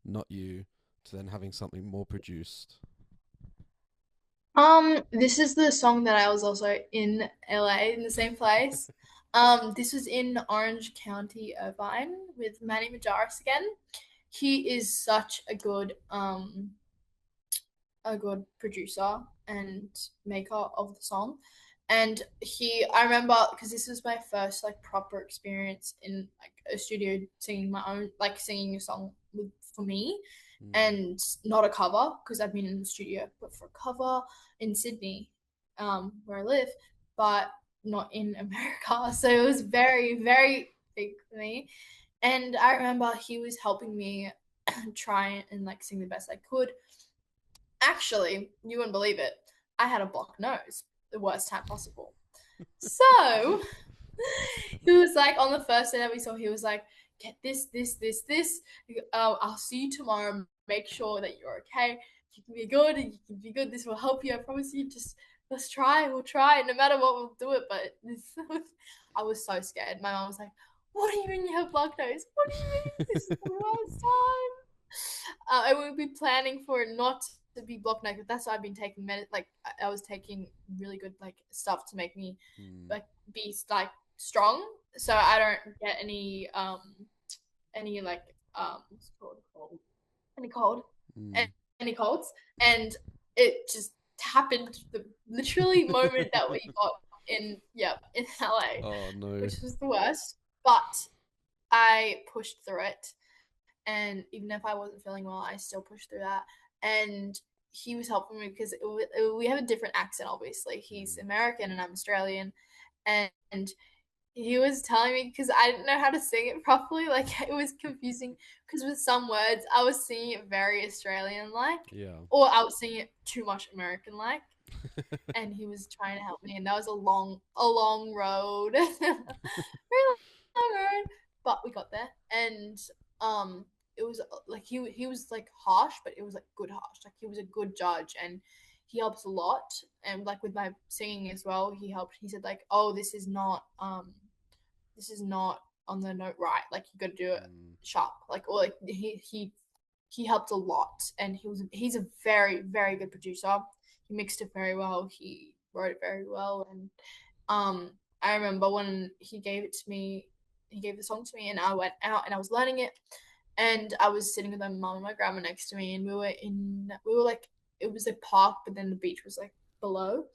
Not You to then having something more produced? This is the song that I was also in LA in the same place. This was in Orange County, Irvine, with Manny Majaris again. He is such a good producer and maker of the song. And I remember because this was my first like proper experience in like a studio singing my own, like singing a song for me, and not a cover because I've been in the studio, but for a cover in Sydney, where I live, but not in America. So it was very, very big for me. And I remember he was helping me try and like sing the best I could. Actually, you wouldn't believe it. I had a blocked nose, the worst time possible. So he was like, on the first day that we saw, he was like, get this. I'll see you tomorrow. Make sure that you're okay. You can be good. You can be good. This will help you. I promise you. Just let's try. We'll try. No matter what, we'll do it. But I was so scared. My mom was like, "What do you mean you have blocked nose? What do you mean? This is the last time." I would be planning for it not to be blocked nose. That's why I've been taking like I was taking really good like stuff to make me like be like strong, so I don't get any like what's it called? Any cold, any colds, and it just happened the literally moment that we got in LA, Oh no. which was the worst. But I pushed through it, and even if I wasn't feeling well, I still pushed through that. And he was helping me because we have a different accent. Obviously, he's American and I'm Australian, and he was telling me because I didn't know how to sing it properly. Like it was confusing because with some words I was singing it very Australian like, Yeah. or I was singing it too much American like. And he was trying to help me, and that was a long road, very long road, but we got there. And it was like he was like harsh, but it was like good harsh. Like he was a good judge, and he helps a lot. And like with my singing as well, he helped. He said like, oh, this is not on the note right. Like you got to do it sharp. Like or like he helped a lot, and he's a very, very good producer. He mixed it very well. He wrote it very well, and I remember when he gave it to me. He gave the song to me, and I went out and I was learning it, and I was sitting with my mom and my grandma next to me, and we were like, it was a park, but then the beach was like below.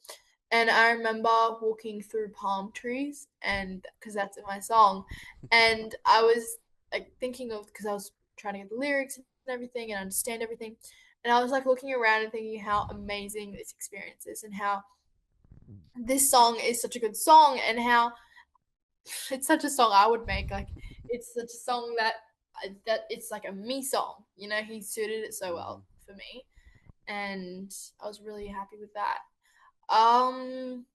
And I remember walking through palm trees, and because that's in my song, and I was like thinking of, because I was trying to get the lyrics and everything and understand everything, And I was like looking around and thinking how amazing this experience is, and how this song is such a good song, and how it's such a song I would make. Like, it's such a song that it's like a me song. You know, he suited it so well for me, and I was really happy with that. Um,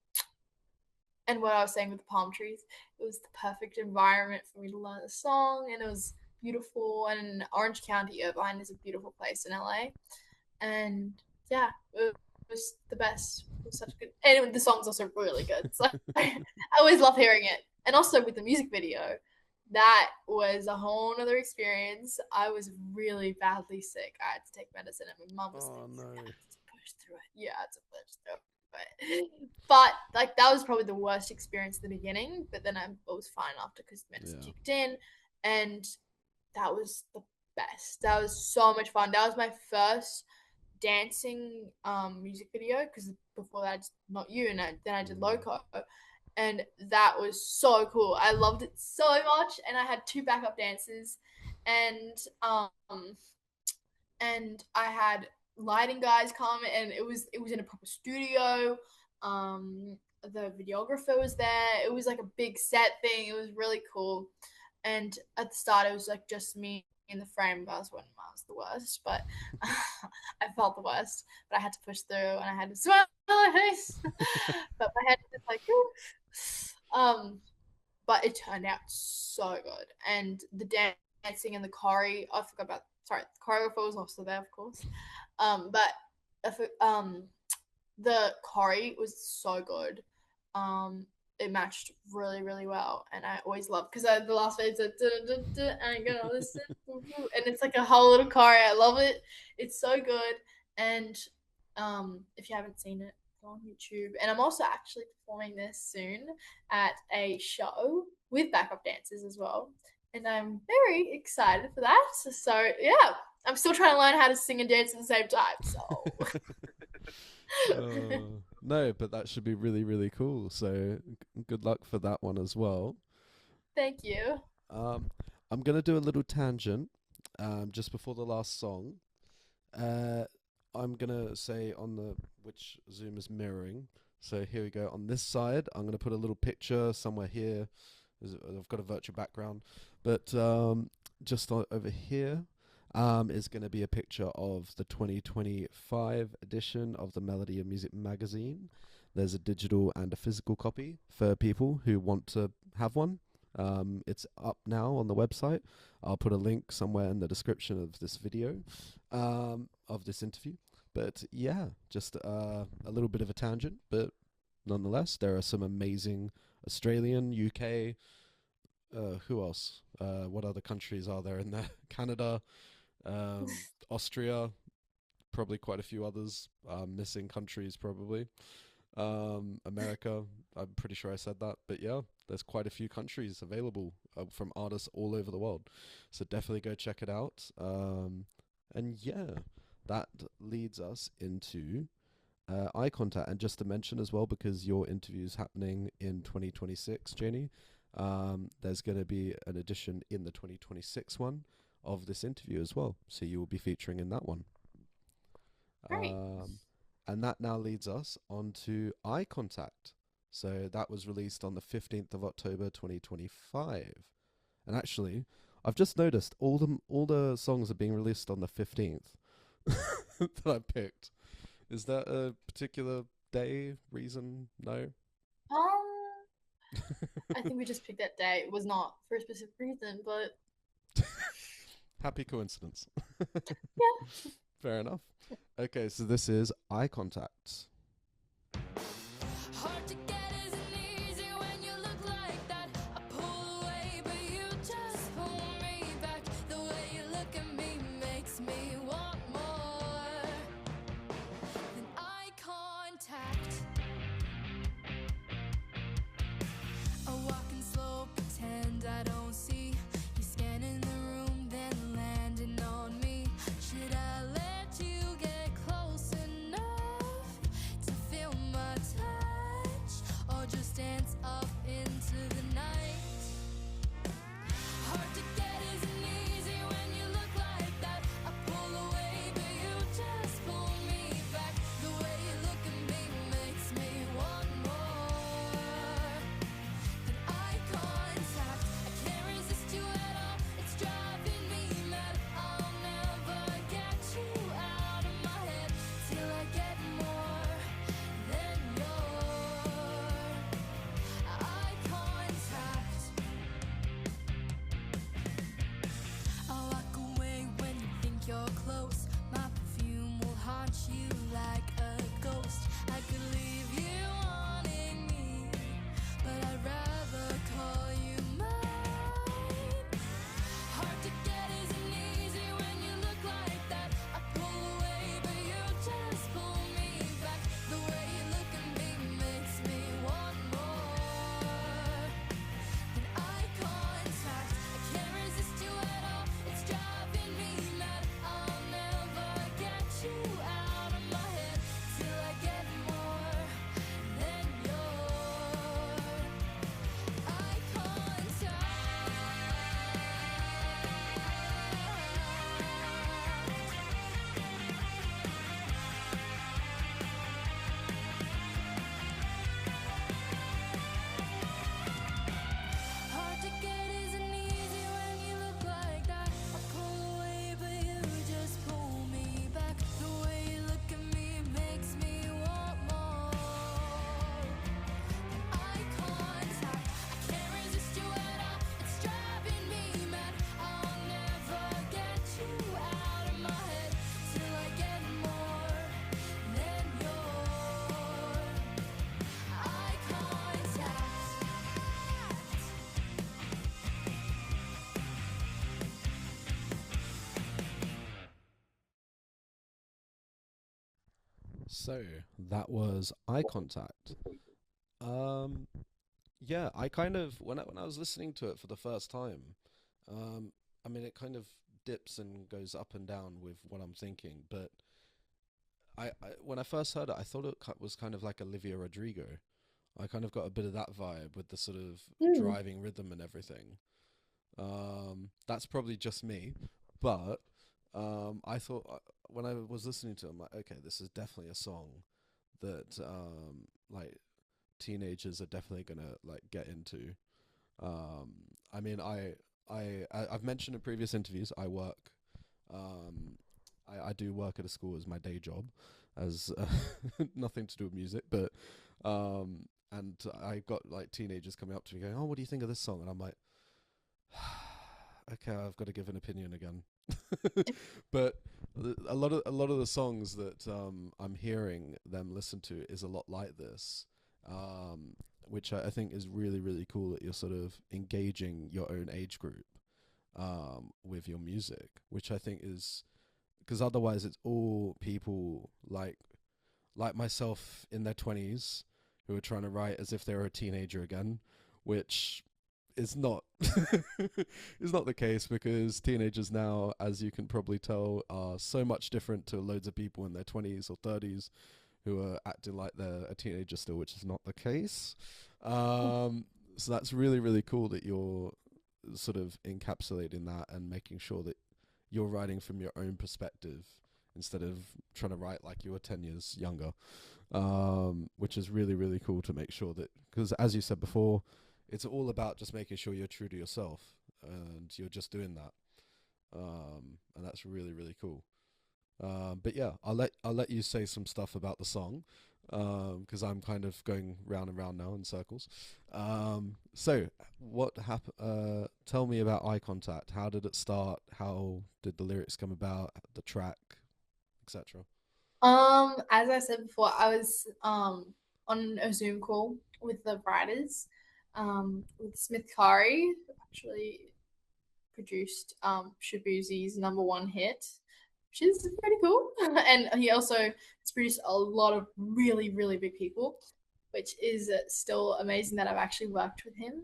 and what I was saying with the palm trees, it was the perfect environment for me to learn the song, and it was beautiful. And Orange County, Irvine, is a beautiful place in LA, and yeah, it was the best. It was such a good, and the song's also really good. So I always love hearing it. And also with the music video, that was a whole other experience. I was really badly sick. I had to take medicine, and my mum was Oh, like, no. "You have to push through it." Yeah, it's a push through it. But like that was probably the worst experience in the beginning. But then I was fine after because medicine Yeah. kicked in, and that was the best. That was so much fun. That was my first dancing music video, because before that I just Not You, and then I did Loco, and that was so cool. I loved it so much, and I had two backup dancers, and I had lighting guys come, and it was in a proper studio. The videographer was there. It was like a big set thing. It was really cool. And at the start, it was like just me in the frame. That was when I was the worst, but I felt the worst. But I had to push through, and I had to smile my face. But my head was like, ooh. But it turned out so good, and the dancing and the choreo. I forgot about. Sorry, the choreographer was also there, of course. But if the choreo was so good. It matched really, really well, and I always love because the last phase is and I'm gonna listen, and it's like a whole little choreo. I love it. It's so good, and if you haven't seen it, go on YouTube. And I'm also actually performing this soon at a show with backup dancers as well, and I'm very excited for that. So yeah, I'm still trying to learn how to sing and dance at the same time. So No, but that should be really, really cool. So good luck for that one as well. thank you. I'm gonna do a little tangent just before the last song. I'm gonna say on the which Zoom is mirroring. So here we go. On this side, I'm gonna put a little picture somewhere here. I've got a virtual background, but just over here is going to be a picture of the 2025 edition of the Melody of Music magazine. There's a digital and a physical copy for people who want to have one. It's up now on the website. I'll put a link somewhere in the description of this video, of this interview. But yeah, just a little bit of a tangent, but nonetheless, there are some amazing Australian, UK, who else? What other countries are there in there? Canada, Austria, probably quite a few others. Missing countries probably. America, I'm pretty sure I said that. But yeah, there's quite a few countries available from artists all over the world. So definitely go check it out. And yeah, that leads us into eye contact. And just to mention as well, because your interview is happening in 2026, Janie, there's going to be an edition in the 2026 one of this interview as well. So you will be featuring in that one. Great. And that now leads us on to Eye Contact. So that was released on the 15th of October 2025. And actually, I've just noticed all the songs are being released on the 15th that I picked. Is that a particular day, reason? No? I think we just picked that day. It was not for a specific reason, but Happy coincidence. yeah. Fair enough. Okay, so this is Eye Contact. Hard to get isn't easy when you look like that. I pull away, but you just pull me back. The way you look at me makes me want more than eye contact. I walk in slow, pretend I don't see you scanning the room, then landing on me. Should I let you get close enough? So that was Eye Contact. Um, yeah, I kind of when I was listening to it for the first time, um, I mean, it kind of dips and goes up and down with what I'm thinking. But I when I first heard it, I thought it was kind of like Olivia Rodrigo. I kind of got a bit of that vibe with the sort of Mm. driving rhythm and everything. That's probably just me, but I thought when I was listening to it, I'm like, okay, this is definitely a song that like teenagers are definitely gonna like get into. I mean, I've mentioned in previous interviews I work. Um, I do work at a school as my day job, as nothing to do with music, but and I got like teenagers coming up to me going, "Oh, what do you think of this song?" And I'm like, "Okay, I've got to give an opinion again." But a lot of the songs that I'm hearing them listen to is a lot like this, um, which I think is really really cool that you're sort of engaging your own age group with your music, which I think is because otherwise it's all people like myself in their 20s who are trying to write as if they were a teenager again, which is not is not the case because teenagers now, as you can probably tell, are so much different to loads of people in their 20s or 30s who are acting like they're a teenager still, which is not the case. So that's really really cool that you're sort of encapsulating that and making sure that you're writing from your own perspective instead of trying to write like you were 10 years younger, which is really, really cool to make sure that, because as you said before, it's all about just making sure you're true to yourself and you're just doing that. And that's really, really cool. But yeah, I'll let you say some stuff about the song because I'm kind of going round and round now in circles. So what happened? Tell me about Eye Contact. How did it start? How did the lyrics come about? The track, etc. As I said before, I was on a Zoom call with the writers, with Smith Kari, who actually produced Shabuzi's number one hit, which is pretty cool. And he also has produced a lot of really, really big people, which is still amazing that I've actually worked with him.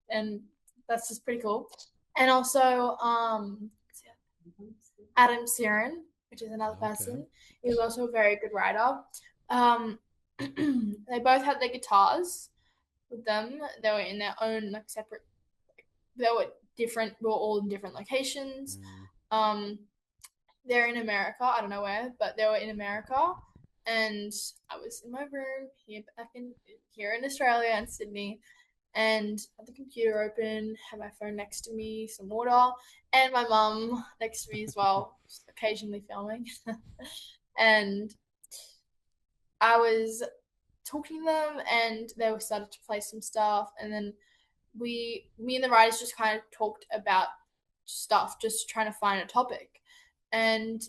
And that's just pretty cool. And also Adam Siren, which is another Okay. person. He was also a very good writer. Um, they both had their guitars with them. They were in their own like separate. They were different. We were all in different locations. Mm. Um, they're in America. I don't know where, but they were in America, and I was in my room here back in here in Australia and Sydney, and had the computer open, had my phone next to me, some water, and my mum next to me as well, just occasionally filming. And I was talking to them, and they were started to play some stuff, and then me and the writers just kind of talked about stuff, just trying to find a topic, and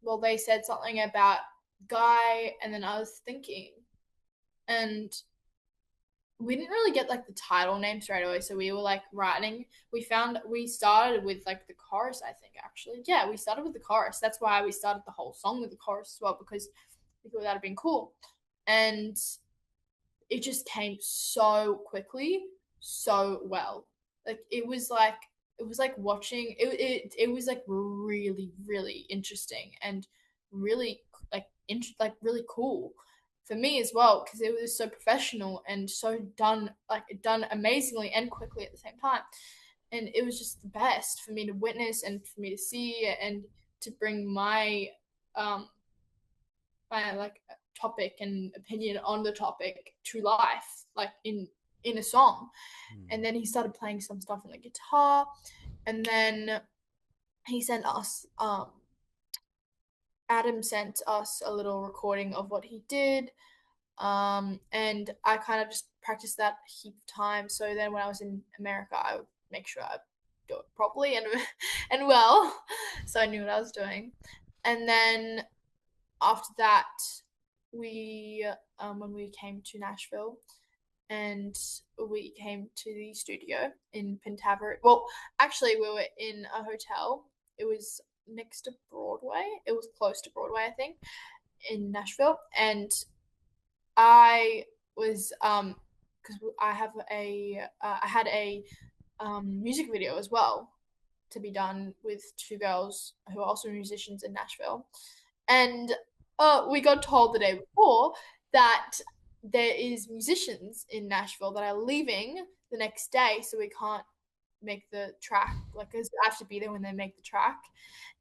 well, they said something about guy, and then I was thinking, and we didn't really get like the title name straight away, so we were like writing. We started with like the chorus, I think actually. Yeah, we started with the chorus. That's why we started the whole song with the chorus as well, because we thought that'd been cool. And it just came so quickly, so well. Like it was like watching it was like really, really interesting and really like really cool for me as well because it was so professional and so done amazingly and quickly at the same time. And it was just the best for me to witness and for me to see and to bring um my like topic and opinion on the topic to life, like in a song. Mm. And then he started playing some stuff on the guitar, and then he sent us Adam sent us a little recording of what he did. And I kind of just practiced that a heap of times. So then when I was in America, I would make sure I do it properly and and well, so I knew what I was doing. And then after that, we when we came to Nashville, and we came to the studio in Pentaveret. Well, actually, we were in a hotel. It was next to Broadway. It was close to Broadway, I think. in Nashville, and I was because I had a music video as well to be done with two girls who are also musicians in Nashville, and we got told the day before that there is musicians in Nashville that are leaving the next day, so we can't make the track. Like, 'cause I have to be there when they make the track.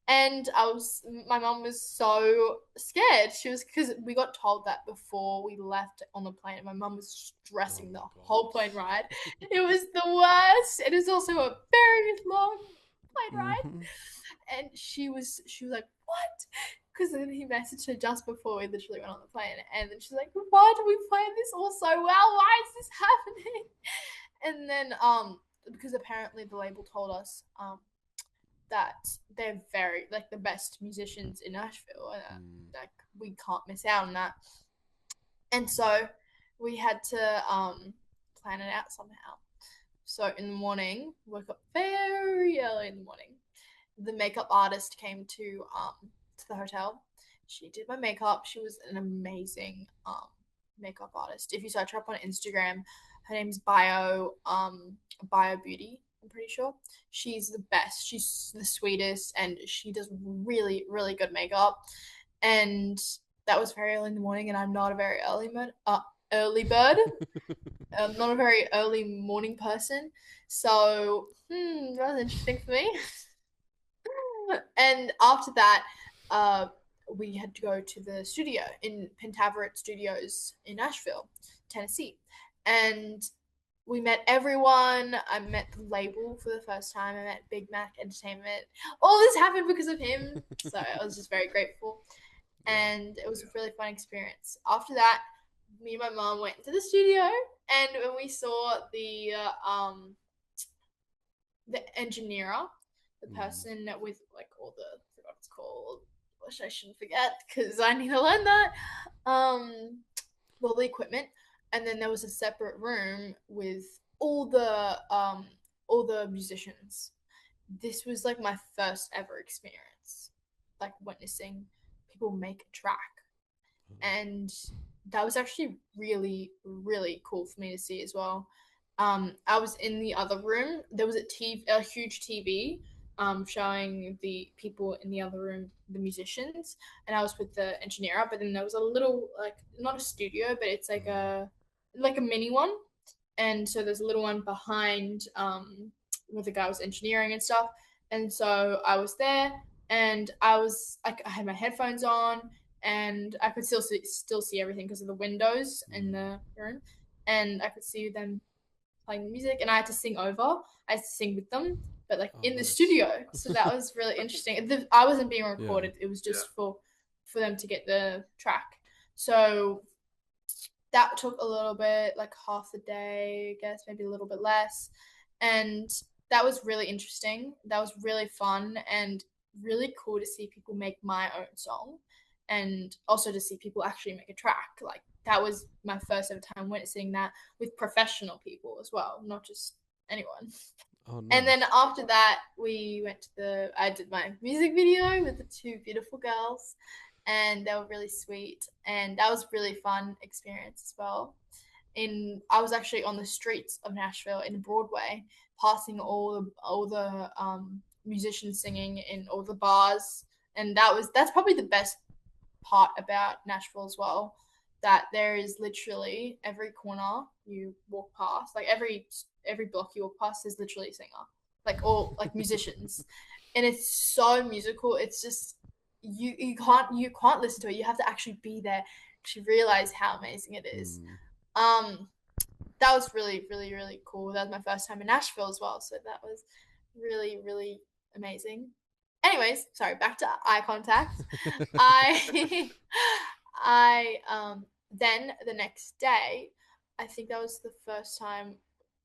And my mom was so scared. She was, because we got told that before we left on the plane. And my mom was stressing the whole plane ride. It was the worst. It is also a very long plane ride. Mhm. And she was like, what? Because then he messaged her just before we literally went on the plane. And then she's like, why do we plan this all so well? Why is this happening? And then, because apparently the label told us, that they're very like the best musicians in Nashville, and like we can't miss out on that. And so we had to plan it out somehow. So in the morning, woke up very early in the morning. The makeup artist came to the hotel. She did my makeup. She was an amazing makeup artist. If you search her up on Instagram, her name's Bio Beauty. I'm pretty sure. She's the best. She's the sweetest, and she does really, really good makeup. And that was very early in the morning, and I'm not a very early bird. I'm not a very early morning person. So, that was interesting for me. And after that, we had to go to the studio in Pentaveret Studios in Nashville, Tennessee. And we met everyone. I met the label for the first time. I met Big Mac Entertainment. All this happened because of him. So I was just very grateful. And it was a really fun experience. After that, me and my mom went into the studio, and when we saw the engineer, the person with like all the, I forgot what it's called, which I shouldn't forget because I need to learn that. All the equipment, and then there was a separate room with all the musicians. This was like my first ever experience, like witnessing people make a track, and that was actually really, really cool for me to see as well. I was in the other room. There was a huge TV, showing the people in the other room, the musicians, and I was with the engineer. But then there was a little, like, not a studio, but it's like a mini one, and so there's a little one behind, where the guy was engineering and stuff. And so I was there, and I was like, I had my headphones on, and I could still see everything because of the windows in the room, and I could see them playing music, and I had to sing over. I had to sing with them, but like in the studio. So that was really interesting. I wasn't being recorded. It was just for them to get the track. So that took a little bit, like half the day, I guess, maybe a little bit less. And that was really interesting. That was really fun and really cool to see people make my own song, and also to see people actually make a track. Like, that was my first ever time witnessing that with professional people as well, not just anyone. Oh, nice. And then after that, I did my music video with the two beautiful girls, and they were really sweet, and that was a really fun experience as well. I was actually on the streets of Nashville in Broadway, passing all the musicians singing in all the bars, and that's probably the best part about Nashville as well. That there is literally every corner you walk past, like every block you walk past, is literally a singer, like all like musicians, and it's so musical. It's just you can't listen to it. You have to actually be there to realize how amazing it is. That was really, really, really cool. That was my first time in Nashville as well, so that was really, really amazing. Anyways, sorry, back to eye contact. I I then the next day, I think that was the first time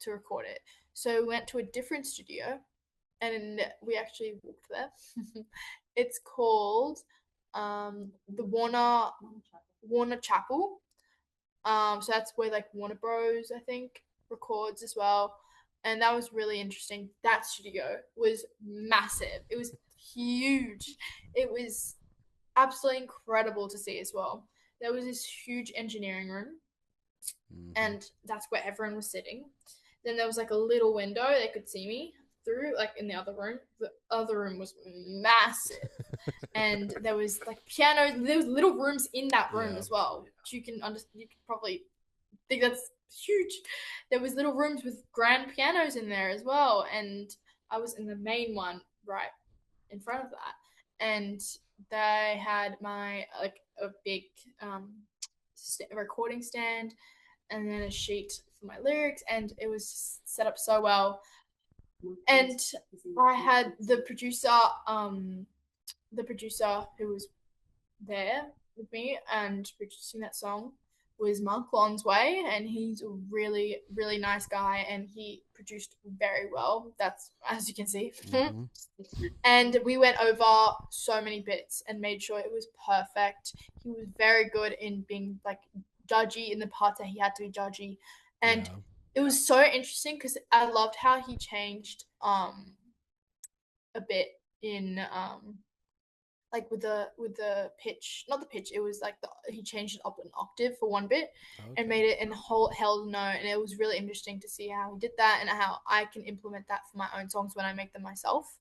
to record it. So we went to a different studio, and we actually walked there. It's called the Warner Chapel. So that's where like Warner Bros, I think, records as well. And that was really interesting. That studio was massive. It was huge. It was absolutely incredible to see as well. There was this huge engineering room, and that's where everyone was sitting. Then there was like a little window they could see me through, like in the other room. The other room was massive, and there was like pianos. There was little rooms in that room as well. Which you can probably think that's huge. There was little rooms with grand pianos in there as well, and I was in the main one right in front of that, and they had my like a big recording stand, and then a sheet for my lyrics, and it was set up so well. And I had the producer who was there with me and producing that song was Mark Lonsway, and he's a really, really nice guy, and he produced very well. That's, as you can see. And we went over so many bits and made sure it was perfect. He was very good in being like judgy in the parts that he had to be judgy, and it was so interesting because I loved how he changed a bit in like with the pitch, not the pitch, it was like he changed it up an octave for one bit and made it in whole held note, and it was really interesting to see how he did that and how I can implement that for my own songs when I make them myself.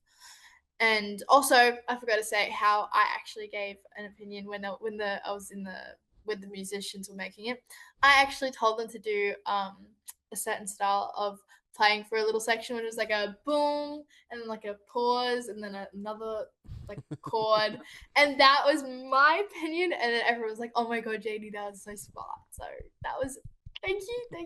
And also I forgot to say how I actually gave an opinion when I was in the when the musicians were making it. I actually told them to do a certain style of playing for a little section when it was like a boom and then like a pause and then another like chord, and that was my opinion, and then everyone was like, oh my god, Janie, that was so smart. So that was thank you.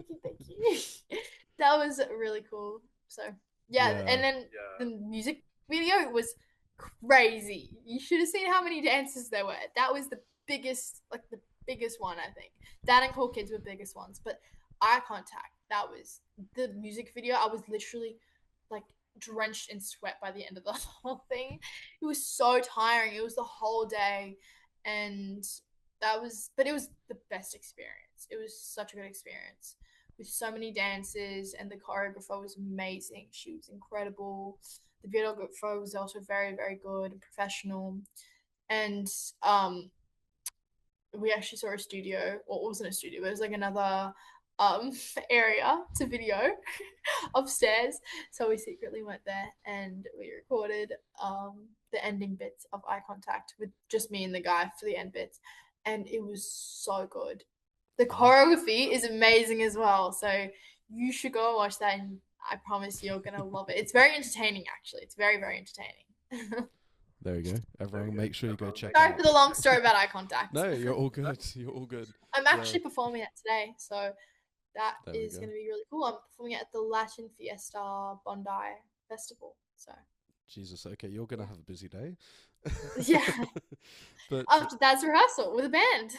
That was really cool. So yeah. And then the music video was crazy. You should have seen how many dances there were. That was the biggest one, I think. That and Cool Kids were the biggest ones, but Eye Contact, that was the music video. I was literally like drenched in sweat by the end of the whole thing. It was so tiring. It was the whole day, and but it was the best experience. It was such a good experience with so many dances, and the choreographer was amazing. She was incredible. The videographer was also very, very good and professional, and we actually saw a studio. Well, it wasn't a studio, it was like another area to video upstairs. So we secretly went there and we recorded the ending bits of Eye Contact with just me and the guy for the end bits, and it was so good. The choreography is amazing as well, so you should go and watch that, and I promise you're gonna love it. It's very entertaining, actually. It's very, very entertaining. There you go. Everyone, make sure you go check Sorry out. for the long story about Eye Contact. No, you're all good. You're all good. I'm actually performing it today, so that is going to be really cool. I'm performing it at the Latin Fiesta Bondi Festival. So Jesus, okay, you're gonna have a busy day. Yeah. But after that's rehearsal with a band.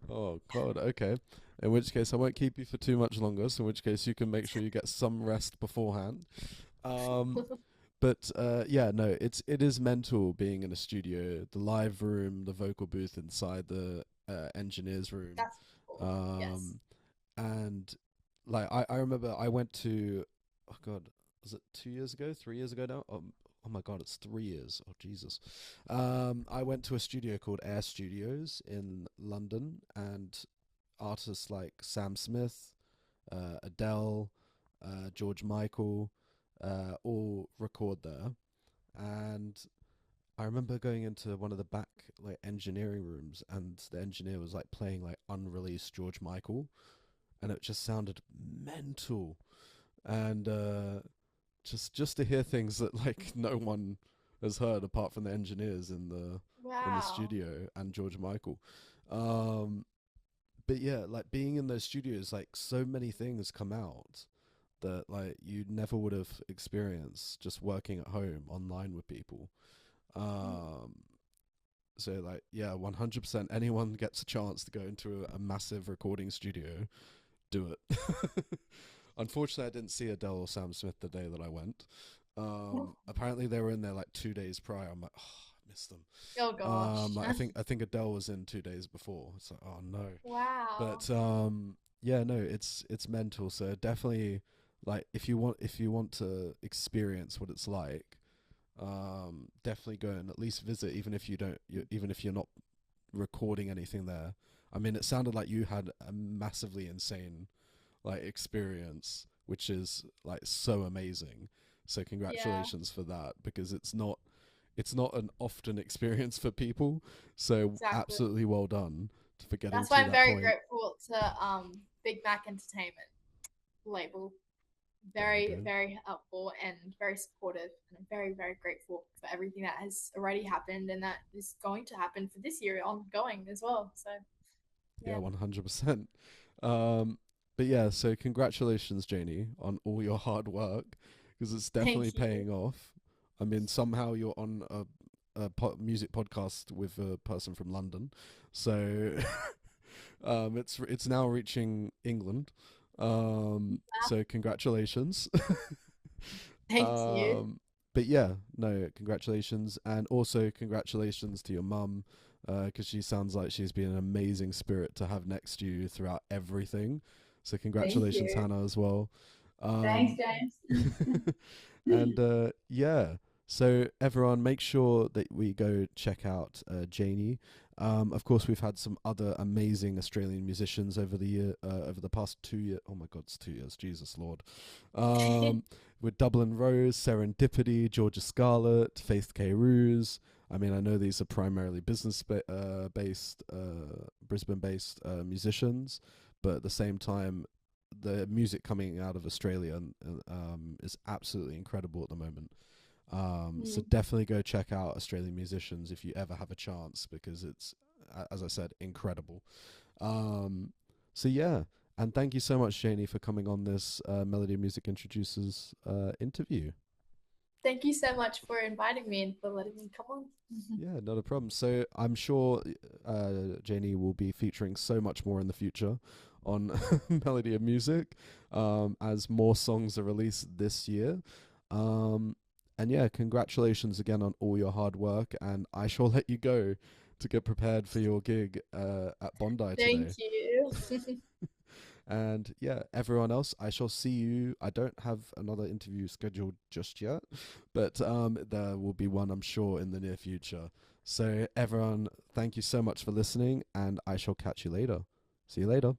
oh god, okay. In which case I won't keep you for too much longer, so in which case you can make sure you get some rest beforehand. But yeah, no, it is mental being in a studio, the live room, the vocal booth inside the engineer's room. That's cool. Yes. And like I remember I went to, oh god, was it 2 years ago, 3 years ago now? Oh my god, it's 3 years. Oh Jesus. I went to a studio called Air Studios in London, and artists like Sam Smith, Adele, George Michael, all record there. And I remember going into one of the back like engineering rooms, and the engineer was like playing like unreleased George Michael, and it just sounded mental. And just to hear things that like no one has heard apart from the engineers in the studio and George Michael. But yeah, like being in those studios, like so many things come out that like you never would have experienced just working at home online with people. So like, yeah, 100% anyone gets a chance to go into a massive recording studio, do it. Unfortunately, I didn't see Adele or Sam Smith the day that I went. Apparently they were in there like 2 days prior. I'm like, oh, I missed them. Oh gosh. I think Adele was in 2 days before. It's like, oh no. Wow. But yeah, no, it's mental. So definitely, like if you want to experience what it's like, definitely go and at least visit, even if even if you're not recording anything there. I mean, it sounded like you had a massively insane like experience, which is like so amazing. So Yeah, congratulations for that, because it's not an often experience for people. So exactly. absolutely well done for getting That's why to I'm that very point. grateful to Big Mac Entertainment label. There we Very, go. very helpful and very supportive. And I'm very, very grateful for everything that has already happened and that is going to happen for this year ongoing as well. So Yeah, yeah. 100%. But yeah, so congratulations, Janie, on all your hard work, because it's definitely Thank you. paying off. I mean, somehow you're on a music podcast with a person from London, so it's now reaching England. So congratulations. Thank you. um, but yeah, no, congratulations, and also congratulations to your mum, because she sounds like she's been an amazing spirit to have next to you throughout everything. So Thank congratulations, you. Hannah, as well. Thanks, Um, James. and yeah, so everyone, make sure that we go check out Janie. Of course, we've had some other amazing Australian musicians over the past 2 years. Oh my God, it's 2 years. Jesus Lord. With Dublin Rose, Serendipity, Georgia Scarlett, Faith K. Ruse. I mean, I know these are primarily based, Brisbane-based musicians, but at the same time, the music coming out of Australia is absolutely incredible at the moment. So Mm. definitely go check out Australian musicians if you ever have a chance, because it's, as I said, incredible. Um, so yeah, and thank you so much, Janie, for coming on this Melody Music Introducers interview. Thank you so much for inviting me and for letting me come on. Yeah, not a problem. So I'm sure Janie will be featuring so much more in the future on Melody of Music, as more songs are released this year. Um, and yeah, congratulations again on all your hard work. And I shall let you go to get prepared for your gig at Bondi Thank today. you. And yeah, everyone else, I shall see you. I don't have another interview scheduled just yet, but there will be one, I'm sure, in the near future. So everyone, thank you so much for listening, and I shall catch you later. See you later.